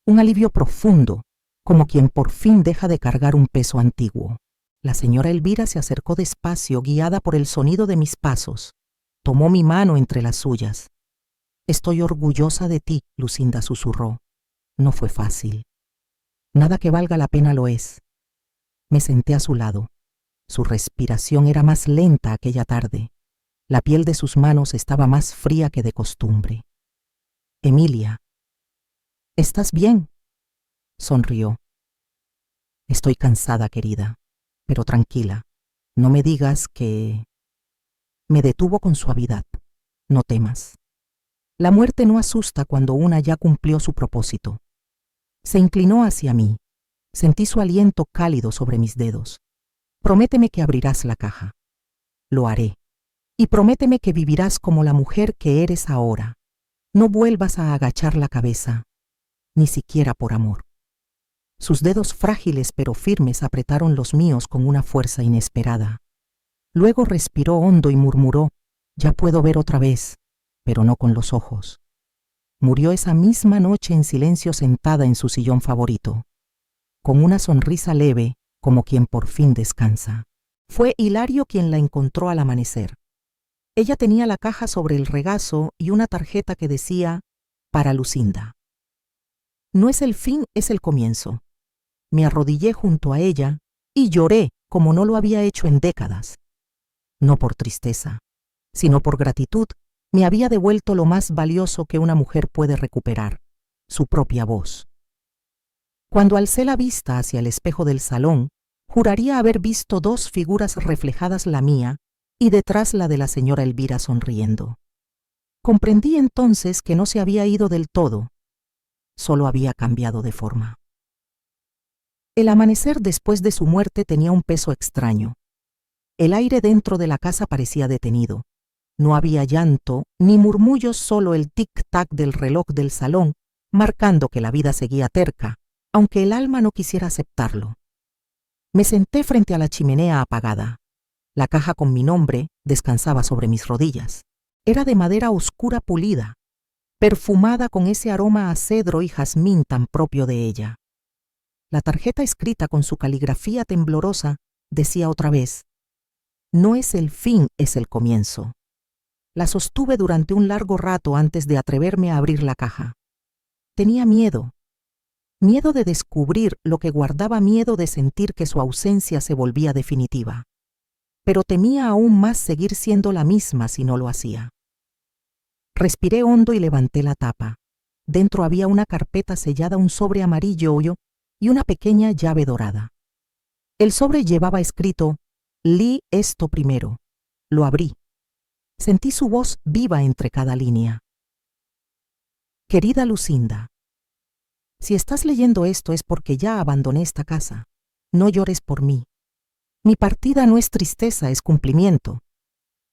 Un alivio profundo, como quien por fin deja de cargar un peso antiguo. La señora Elvira se acercó despacio, guiada por el sonido de mis pasos. Tomó mi mano entre las suyas. Estoy orgullosa de ti, Lucinda susurró. No fue fácil. Nada que valga la pena lo es. Me senté a su lado. Su respiración era más lenta aquella tarde. La piel de sus manos estaba más fría que de costumbre. Emilia, ¿estás bien? Sonrió. Estoy cansada, querida, pero tranquila. No me digas que... Me detuvo con suavidad. No temas. La muerte no asusta cuando una ya cumplió su propósito. Se inclinó hacia mí. Sentí su aliento cálido sobre mis dedos. Prométeme que abrirás la caja. Lo haré. Y prométeme que vivirás como la mujer que eres ahora. No vuelvas a agachar la cabeza, ni siquiera por amor. Sus dedos frágiles pero firmes apretaron los míos con una fuerza inesperada. Luego respiró hondo y murmuró: ya puedo ver otra vez, pero no con los ojos. Murió esa misma noche en silencio sentada en su sillón favorito, con una sonrisa leve, como quien por fin descansa. Fue Hilario quien la encontró al amanecer. Ella tenía la caja sobre el regazo y una tarjeta que decía: para Lucinda. No es el fin, es el comienzo. Me arrodillé junto a ella y lloré como no lo había hecho en décadas. No por tristeza, sino por gratitud. Me había devuelto lo más valioso que una mujer puede recuperar: su propia voz. Cuando alcé la vista hacia el espejo del salón, juraría haber visto dos figuras reflejadas, la mía y detrás la de la señora Elvira sonriendo. Comprendí entonces que no se había ido del todo, solo había cambiado de forma. El amanecer después de su muerte tenía un peso extraño. El aire dentro de la casa parecía detenido. No había llanto ni murmullos, solo el tic-tac del reloj del salón, marcando que la vida seguía terca, aunque el alma no quisiera aceptarlo. Me senté frente a la chimenea apagada. La caja con mi nombre descansaba sobre mis rodillas. Era de madera oscura pulida, perfumada con ese aroma a cedro y jazmín tan propio de ella. La tarjeta, escrita con su caligrafía temblorosa, decía otra vez: no es el fin, es el comienzo. La sostuve durante un largo rato antes de atreverme a abrir la caja. Tenía miedo. Miedo de descubrir lo que guardaba, miedo de sentir que su ausencia se volvía definitiva. Pero temía aún más seguir siendo la misma si no lo hacía. Respiré hondo y levanté la tapa. Dentro había una carpeta sellada, un sobre amarillo y una pequeña llave dorada. El sobre llevaba escrito: Lee esto primero. Lo abrí. Sentí su voz viva entre cada línea. Querida Lucinda, si estás leyendo esto es porque ya abandoné esta casa. No llores por mí. Mi partida no es tristeza, es cumplimiento.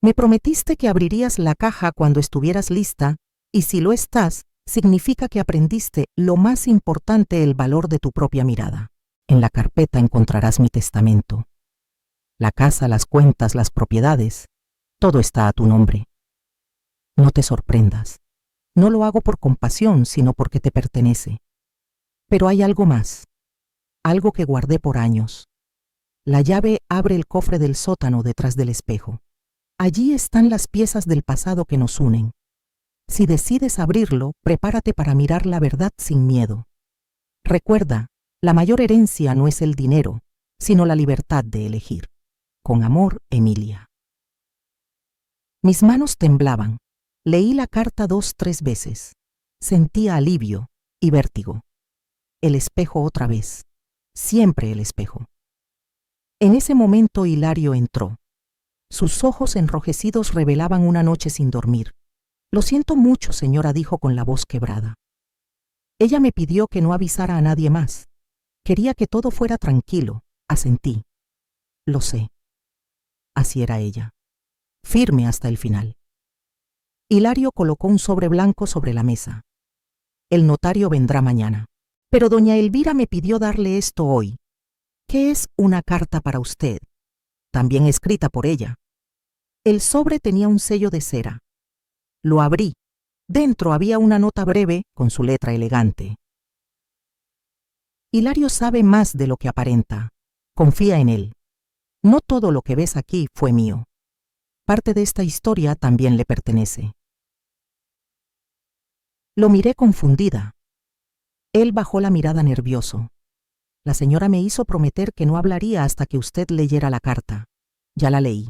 Me prometiste que abrirías la caja cuando estuvieras lista, y si lo estás, significa que aprendiste lo más importante: el valor de tu propia mirada. En la carpeta encontrarás mi testamento. La casa, las cuentas, las propiedades, todo está a tu nombre. No te sorprendas. No lo hago por compasión, sino porque te pertenece. Pero hay algo más, algo que guardé por años. La llave abre el cofre del sótano detrás del espejo. Allí están las piezas del pasado que nos unen. Si decides abrirlo, prepárate para mirar la verdad sin miedo. Recuerda, la mayor herencia no es el dinero, sino la libertad de elegir. Con amor, Emilia. Mis manos temblaban. Leí la carta 2-3 veces. Sentía alivio y vértigo. El espejo otra vez. Siempre el espejo. En ese momento Hilario entró. Sus ojos enrojecidos revelaban una noche sin dormir. Lo siento mucho, señora, dijo con la voz quebrada. Ella me pidió que no avisara a nadie más. Quería que todo fuera tranquilo. Asentí. Lo sé. Así era ella. Firme hasta el final. Hilario colocó un sobre blanco sobre la mesa. El notario vendrá mañana. Pero doña Elvira me pidió darle esto hoy. ¿Qué es una carta para usted? También escrita por ella. El sobre tenía un sello de cera. Lo abrí. Dentro había una nota breve con su letra elegante. Hilario sabe más de lo que aparenta. Confía en él. No todo lo que ves aquí fue mío. Parte de esta historia también le pertenece. Lo miré confundida. Él bajó la mirada nervioso. La señora me hizo prometer que no hablaría hasta que usted leyera la carta. Ya la leí.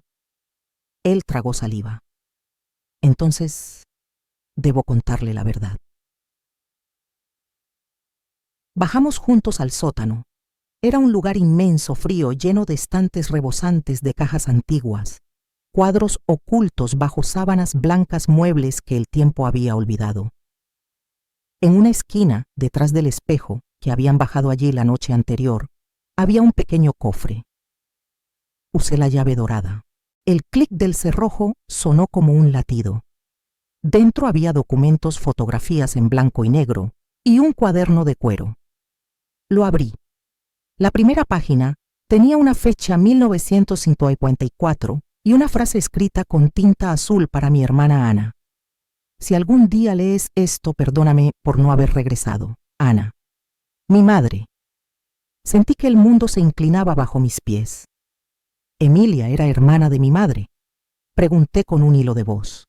Él tragó saliva. Entonces, debo contarle la verdad. Bajamos juntos al sótano. Era un lugar inmenso, frío, lleno de estantes rebosantes de cajas antiguas, cuadros ocultos bajo sábanas blancas, muebles que el tiempo había olvidado. En una esquina, detrás del espejo, que habían bajado allí la noche anterior, había un pequeño cofre. Usé la llave dorada. El clic del cerrojo sonó como un latido. Dentro había documentos, fotografías en blanco y negro y un cuaderno de cuero. Lo abrí. La primera página tenía una fecha 1954 y una frase escrita con tinta azul para mi hermana Ana. Si algún día lees esto, perdóname por no haber regresado. Ana. Mi madre. Sentí que el mundo se inclinaba bajo mis pies. ¿Emilia era hermana de mi madre? Pregunté con un hilo de voz.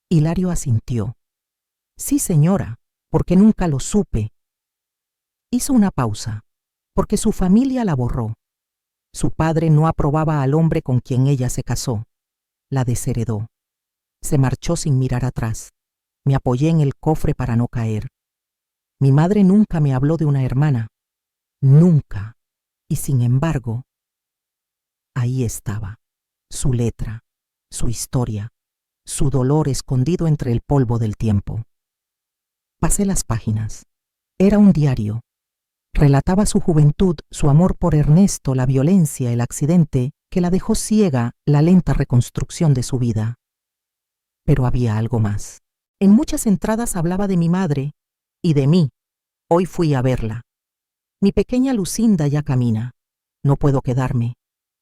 Hilario asintió. Sí, señora, porque nunca lo supe. Hizo una pausa, porque su familia la borró. Su padre no aprobaba al hombre con quien ella se casó. La desheredó. Se marchó sin mirar atrás. Me apoyé en el cofre para no caer. Mi madre nunca me habló de una hermana. Nunca. Y sin embargo, ahí estaba, su letra, su historia, su dolor escondido entre el polvo del tiempo. Pasé las páginas. Era un diario. Relataba su juventud, su amor por Ernesto, la violencia, el accidente que la dejó ciega, la lenta reconstrucción de su vida. Pero había algo más. En muchas entradas hablaba de mi madre y de mí. Hoy fui a verla. Mi pequeña Lucinda ya camina. No puedo quedarme.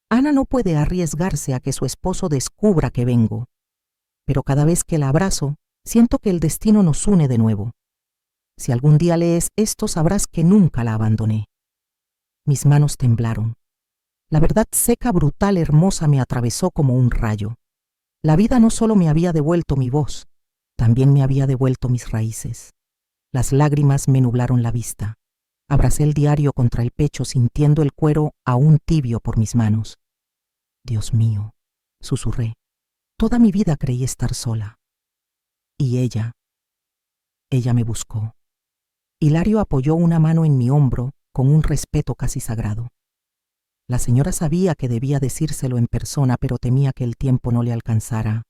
Ana no puede arriesgarse a que su esposo descubra que vengo. Pero cada vez que la abrazo, siento que el destino nos une de nuevo. Si algún día lees esto, sabrás que nunca la abandoné. Mis manos temblaron. La verdad seca, brutal, hermosa me atravesó como un rayo. La vida no solo me había devuelto mi voz, también me había devuelto mis raíces. Las lágrimas me nublaron la vista. Abracé el diario contra el pecho, sintiendo el cuero aún tibio por mis manos. Dios mío, susurré. Toda mi vida creí estar sola. Y ella me buscó. Hilario apoyó una mano en mi hombro con un respeto casi sagrado. La señora sabía que debía decírselo en persona, pero temía que el tiempo no le alcanzara.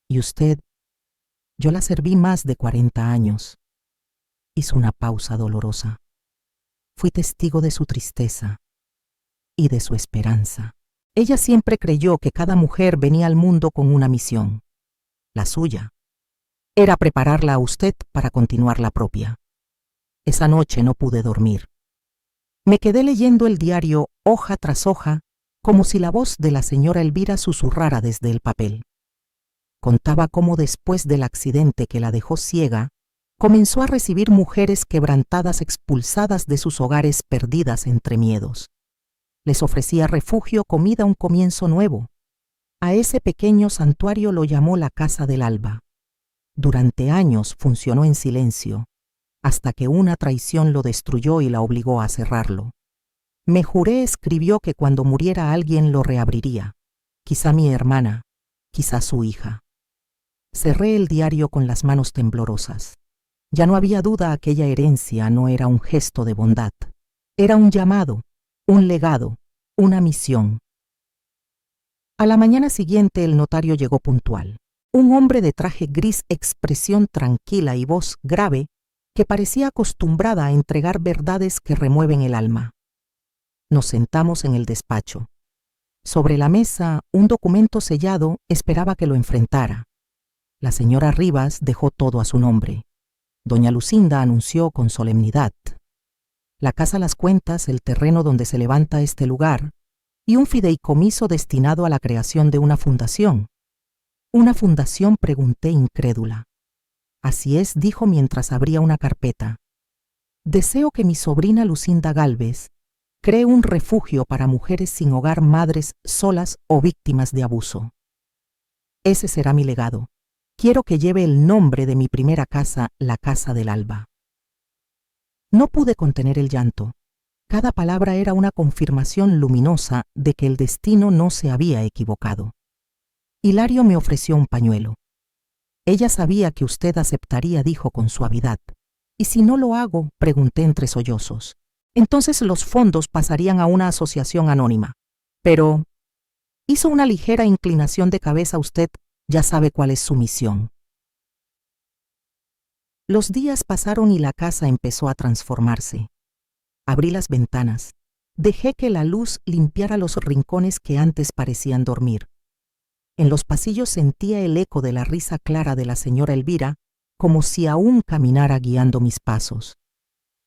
Y usted, yo la serví más de 40 años. Hizo una pausa dolorosa. Fui testigo de su tristeza y de su esperanza. Ella siempre creyó que cada mujer venía al mundo con una misión. La suya era prepararla a usted para continuar la propia. Esa noche no pude dormir. Me quedé leyendo el diario hoja tras hoja, como si la voz de la señora Elvira susurrara desde el papel. Contaba cómo después del accidente que la dejó ciega, comenzó a recibir mujeres quebrantadas, expulsadas de sus hogares, perdidas entre miedos. Les ofrecía refugio, comida, un comienzo nuevo. A ese pequeño santuario lo llamó la Casa del Alba. Durante años funcionó en silencio, hasta que una traición lo destruyó y la obligó a cerrarlo. Me juré, escribió, que cuando muriera alguien lo reabriría. Quizá mi hermana, quizá su hija. Cerré el diario con las manos temblorosas. Ya no había duda, aquella herencia no era un gesto de bondad. Era un llamado, un legado, una misión. A la mañana siguiente el notario llegó puntual. Un hombre de traje gris, expresión tranquila y voz grave, que parecía acostumbrada a entregar verdades que remueven el alma. Nos sentamos en el despacho. Sobre la mesa, un documento sellado esperaba que lo enfrentara. La señora Rivas dejó todo a su nombre. Doña Lucinda anunció con solemnidad: la casa, las cuentas, el terreno donde se levanta este lugar y un fideicomiso destinado a la creación de una fundación. ¿Una fundación?, pregunté incrédula. Así es, dijo mientras abría una carpeta. Deseo que mi sobrina Lucinda Gálvez cree un refugio para mujeres sin hogar, madres solas o víctimas de abuso. Ese será mi legado. Quiero que lleve el nombre de mi primera casa, la Casa del Alba. No pude contener el llanto. Cada palabra era una confirmación luminosa de que el destino no se había equivocado. Hilario me ofreció un pañuelo. Ella sabía que usted aceptaría, dijo con suavidad. ¿Y si no lo hago?, pregunté entre sollozos. Entonces los fondos pasarían a una asociación anónima. Pero hizo una ligera inclinación de cabeza. Usted ya sabe cuál es su misión. Los días pasaron y la casa empezó a transformarse. Abrí las ventanas. Dejé que la luz limpiara los rincones que antes parecían dormir. En los pasillos sentía el eco de la risa clara de la señora Elvira, como si aún caminara guiando mis pasos.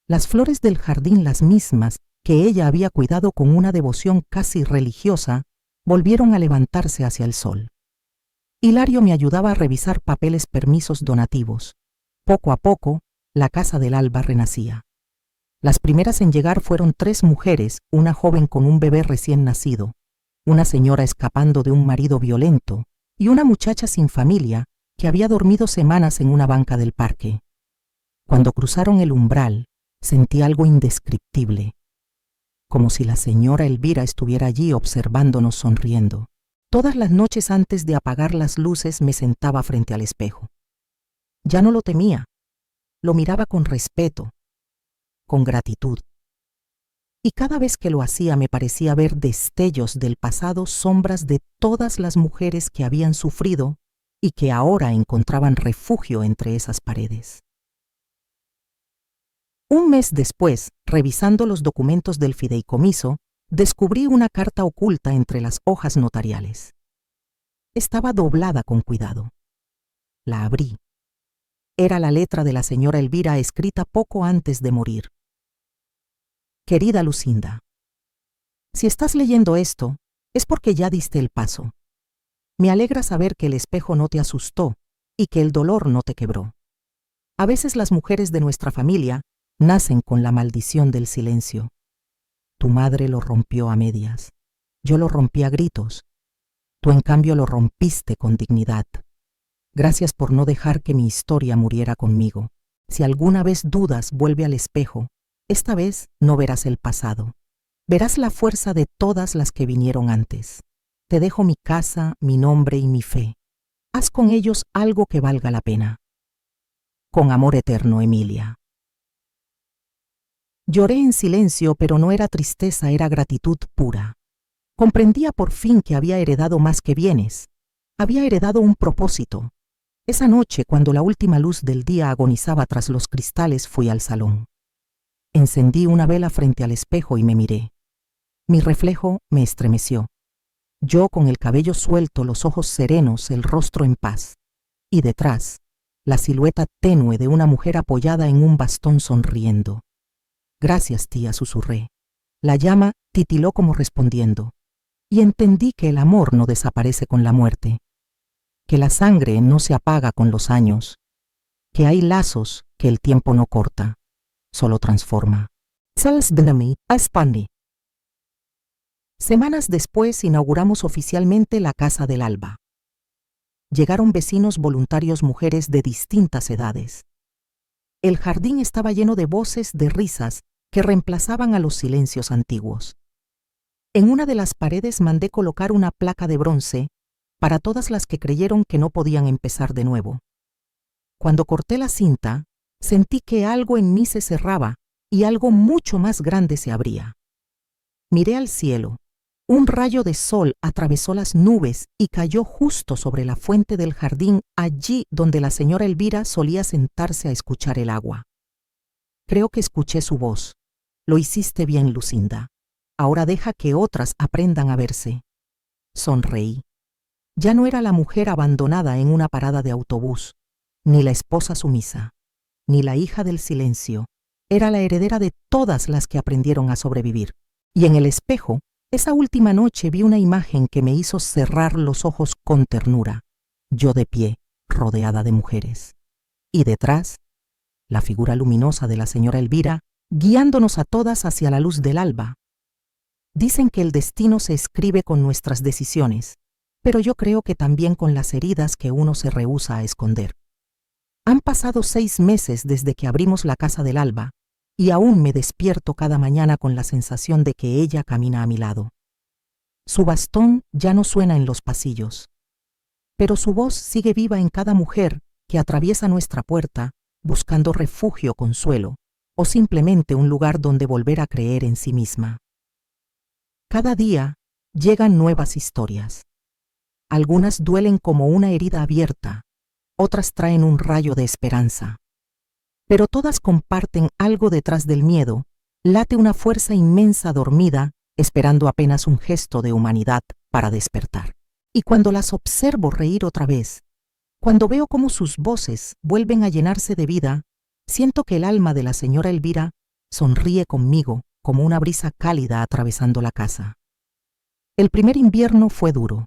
Las flores del jardín, las mismas que ella había cuidado con una devoción casi religiosa, volvieron a levantarse hacia el sol. Hilario me ayudaba a revisar papeles, permisos, donativos. Poco a poco, la Casa del Alba renacía. Las primeras en llegar fueron 3 mujeres, una joven con un bebé recién nacido, una señora escapando de un marido violento y una muchacha sin familia que había dormido semanas en una banca del parque. Cuando cruzaron el umbral, sentí algo indescriptible, como si la señora Elvira estuviera allí observándonos sonriendo. Todas las noches antes de apagar las luces me sentaba frente al espejo. Ya no lo temía, lo miraba con respeto, con gratitud. Y cada vez que lo hacía me parecía ver destellos del pasado, sombras de todas las mujeres que habían sufrido y que ahora encontraban refugio entre esas paredes. Un mes después, revisando los documentos del fideicomiso, descubrí una carta oculta entre las hojas notariales. Estaba doblada con cuidado. La abrí. Era la letra de la señora Elvira escrita poco antes de morir. Querida Lucinda, si estás leyendo esto, es porque ya diste el paso. Me alegra saber que el espejo no te asustó y que el dolor no te quebró. A veces las mujeres de nuestra familia nacen con la maldición del silencio. Tu madre lo rompió a medias. Yo lo rompí a gritos. Tú, en cambio, lo rompiste con dignidad. Gracias por no dejar que mi historia muriera conmigo. Si alguna vez dudas, vuelve al espejo. Esta vez no verás el pasado. Verás la fuerza de todas las que vinieron antes. Te dejo mi casa, mi nombre y mi fe. Haz con ellos algo que valga la pena. Con amor eterno, Emilia. Lloré en silencio, pero no era tristeza, era gratitud pura. Comprendía por fin que había heredado más que bienes. Había heredado un propósito. Esa noche, cuando la última luz del día agonizaba tras los cristales, fui al salón. Encendí una vela frente al espejo y me miré. Mi reflejo me estremeció. Yo con el cabello suelto, los ojos serenos, el rostro en paz. Y detrás, la silueta tenue de una mujer apoyada en un bastón sonriendo. Gracias, tía, susurré. La llama titiló como respondiendo. Y entendí que el amor no desaparece con la muerte, que la sangre no se apaga con los años, que hay lazos que el tiempo no corta, solo transforma. Semanas después inauguramos oficialmente la Casa del Alba. Llegaron vecinos voluntarios, mujeres de distintas edades. El jardín estaba lleno de voces, de risas, que reemplazaban a los silencios antiguos. En una de las paredes mandé colocar una placa de bronce para todas las que creyeron que no podían empezar de nuevo. Cuando corté la cinta, sentí que algo en mí se cerraba y algo mucho más grande se abría. Miré al cielo. Un rayo de sol atravesó las nubes y cayó justo sobre la fuente del jardín, allí donde la señora Elvira solía sentarse a escuchar el agua. Creo que escuché su voz. Lo hiciste bien, Lucinda. Ahora deja que otras aprendan a verse. Sonreí. Ya no era la mujer abandonada en una parada de autobús, ni la esposa sumisa, ni la hija del silencio. Era la heredera de todas las que aprendieron a sobrevivir. Y en el espejo, esa última noche vi una imagen que me hizo cerrar los ojos con ternura. Yo de pie, rodeada de mujeres. Y detrás, la figura luminosa de la señora Elvira, guiándonos a todas hacia la luz del alba. Dicen que el destino se escribe con nuestras decisiones, pero yo creo que también con las heridas que uno se rehúsa a esconder. Han pasado 6 meses desde que abrimos la Casa del Alba, y aún me despierto cada mañana con la sensación de que ella camina a mi lado. Su bastón ya no suena en los pasillos, pero su voz sigue viva en cada mujer que atraviesa nuestra puerta buscando refugio, consuelo o simplemente un lugar donde volver a creer en sí misma. Cada día llegan nuevas historias. Algunas duelen como una herida abierta, otras traen un rayo de esperanza. Pero todas comparten algo detrás del miedo, late una fuerza inmensa dormida, esperando apenas un gesto de humanidad para despertar. Y cuando las observo reír otra vez, cuando veo cómo sus voces vuelven a llenarse de vida, siento que el alma de la señora Elvira sonríe conmigo como una brisa cálida atravesando la casa. El primer invierno fue duro.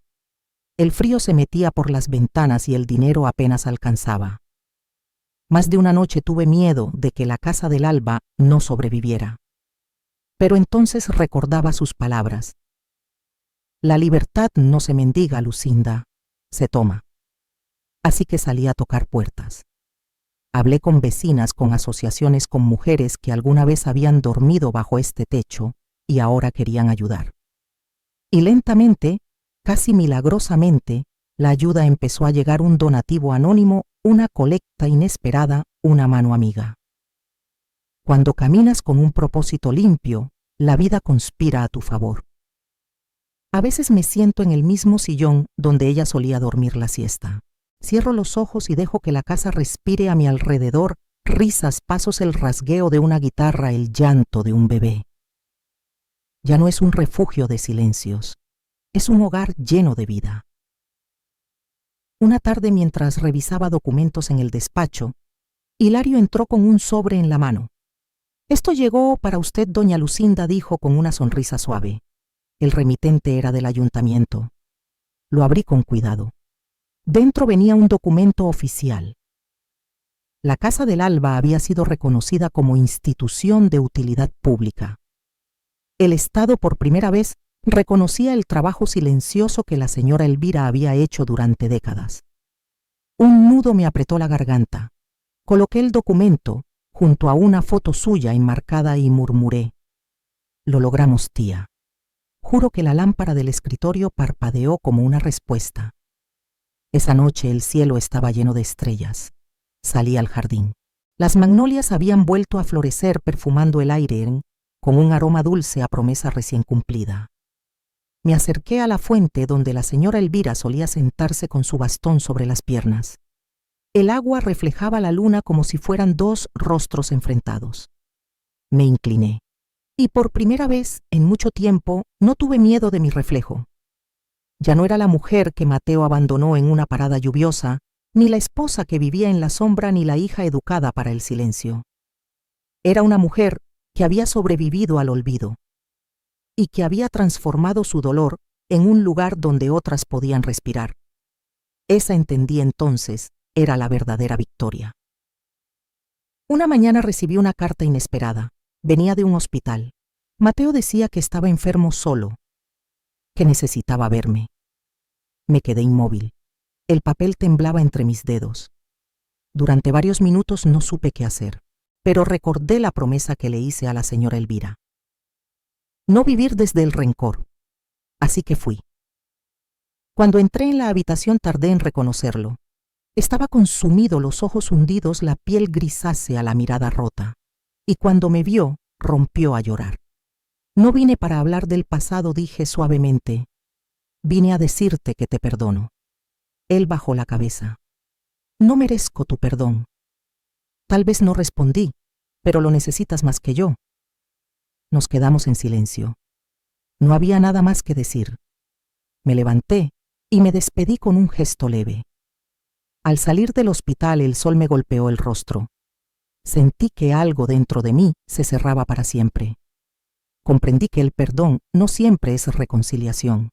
El frío se metía por las ventanas y el dinero apenas alcanzaba. Más de una noche tuve miedo de que la casa del Alba no sobreviviera. Pero entonces recordaba sus palabras. La libertad no se mendiga, Lucinda, se toma. Así que salí a tocar puertas. Hablé con vecinas, con asociaciones, con mujeres que alguna vez habían dormido bajo este techo y ahora querían ayudar. Y lentamente, casi milagrosamente, la ayuda empezó a llegar, un donativo anónimo, una colecta inesperada, una mano amiga. Cuando caminas con un propósito limpio, la vida conspira a tu favor. A veces me siento en el mismo sillón donde ella solía dormir la siesta. Cierro los ojos y dejo que la casa respire a mi alrededor, risas, pasos, el rasgueo de una guitarra, el llanto de un bebé. Ya no es un refugio de silencios, es un hogar lleno de vida. Una tarde, mientras revisaba documentos en el despacho, Hilario entró con un sobre en la mano. «Esto llegó para usted, doña Lucinda», dijo con una sonrisa suave. El remitente era del ayuntamiento. Lo abrí con cuidado. Dentro venía un documento oficial. La Casa del Alba había sido reconocida como institución de utilidad pública. El Estado por primera vez reconocía el trabajo silencioso que la señora Elvira había hecho durante décadas. Un nudo me apretó la garganta. Coloqué el documento junto a una foto suya enmarcada y murmuré: «Lo logramos, tía». Juro que la lámpara del escritorio parpadeó como una respuesta. Esa noche el cielo estaba lleno de estrellas. Salí al jardín. Las magnolias habían vuelto a florecer, perfumando el aire con un aroma dulce a promesa recién cumplida. Me acerqué a la fuente donde la señora Elvira solía sentarse con su bastón sobre las piernas. El agua reflejaba la luna como si fueran dos rostros enfrentados. Me incliné. Y por primera vez en mucho tiempo no tuve miedo de mi reflejo. Ya no era la mujer que Mateo abandonó en una parada lluviosa, ni la esposa que vivía en la sombra, ni la hija educada para el silencio. Era una mujer que había sobrevivido al olvido y que había transformado su dolor en un lugar donde otras podían respirar. Esa, entendí entonces, era la verdadera victoria. Una mañana recibí una carta inesperada. Venía de un hospital. Mateo decía que estaba enfermo solo, que necesitaba verme. Me quedé inmóvil. El papel temblaba entre mis dedos. Durante varios minutos no supe qué hacer, pero recordé la promesa que le hice a la señora Elvira. No vivir desde el rencor. Así que fui. Cuando entré en la habitación tardé en reconocerlo. Estaba consumido, los ojos hundidos, la piel grisácea, la mirada rota. Y cuando me vio, rompió a llorar. «No vine para hablar del pasado», dije suavemente. «Vine a decirte que te perdono». Él bajó la cabeza. «No merezco tu perdón». Tal vez no respondí, pero lo necesitas más que yo. Nos quedamos en silencio. No había nada más que decir. Me levanté y me despedí con un gesto leve. Al salir del hospital el sol me golpeó el rostro. Sentí que algo dentro de mí se cerraba para siempre. Comprendí que el perdón no siempre es reconciliación.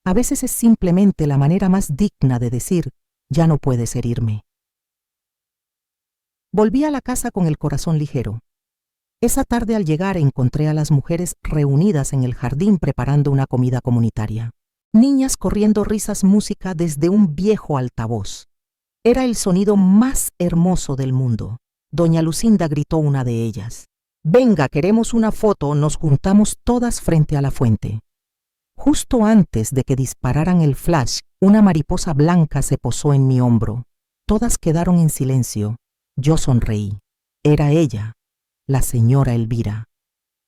A veces es simplemente la manera más digna de decir: ya no puedes herirme. Volví a la casa con el corazón ligero. Esa tarde al llegar encontré a las mujeres reunidas en el jardín preparando una comida comunitaria. Niñas corriendo, risas, música desde un viejo altavoz. Era el sonido más hermoso del mundo. Doña Lucinda, gritó una de ellas. Venga, queremos una foto, nos juntamos todas frente a la fuente. Justo antes de que dispararan el flash, una mariposa blanca se posó en mi hombro. Todas quedaron en silencio. Yo sonreí. Era ella, la señora Elvira,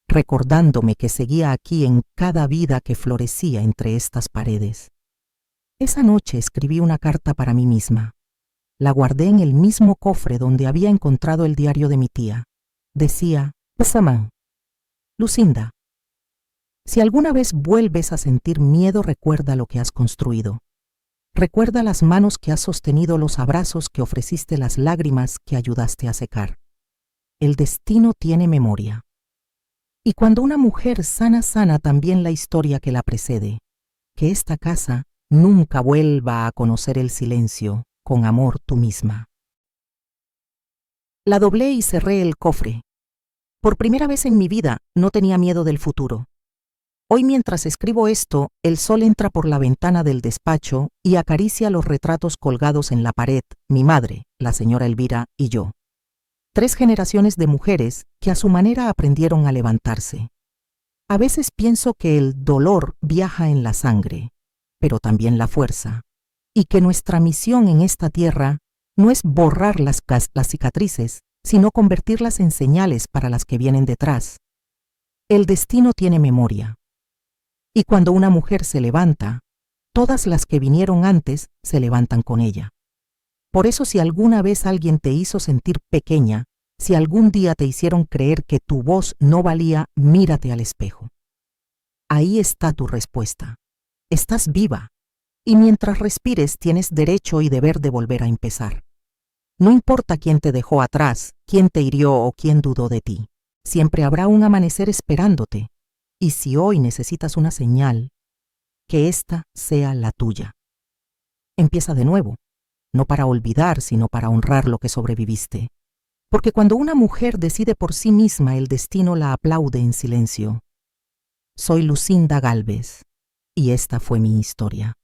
recordándome que seguía aquí en cada vida que florecía entre estas paredes. Esa noche escribí una carta para mí misma. La guardé en el mismo cofre donde había encontrado el diario de mi tía. Decía: Samán, Lucinda, si alguna vez vuelves a sentir miedo, recuerda lo que has construido. Recuerda las manos que has sostenido, los abrazos que ofreciste, las lágrimas que ayudaste a secar. El destino tiene memoria. Y cuando una mujer sana también la historia que la precede. Que esta casa nunca vuelva a conocer el silencio, con amor tú misma. La doblé y cerré el cofre. Por primera vez en mi vida no tenía miedo del futuro. Hoy, mientras escribo esto, el sol entra por la ventana del despacho y acaricia los retratos colgados en la pared, mi madre, la señora Elvira y yo. 3 generaciones de mujeres que a su manera aprendieron a levantarse. A veces pienso que el dolor viaja en la sangre, pero también la fuerza, y que nuestra misión en esta tierra no es borrar las cicatrices, sino convertirlas en señales para las que vienen detrás. El destino tiene memoria. Y cuando una mujer se levanta, todas las que vinieron antes se levantan con ella. Por eso, si alguna vez alguien te hizo sentir pequeña, si algún día te hicieron creer que tu voz no valía, mírate al espejo. Ahí está tu respuesta. Estás viva. Y mientras respires, tienes derecho y deber de volver a empezar. No importa quién te dejó atrás, quién te hirió o quién dudó de ti. Siempre habrá un amanecer esperándote. Y si hoy necesitas una señal, que esta sea la tuya. Empieza de nuevo, no para olvidar, sino para honrar lo que sobreviviste. Porque cuando una mujer decide por sí misma, el destino la aplaude en silencio. Soy Lucinda Gálvez, y esta fue mi historia.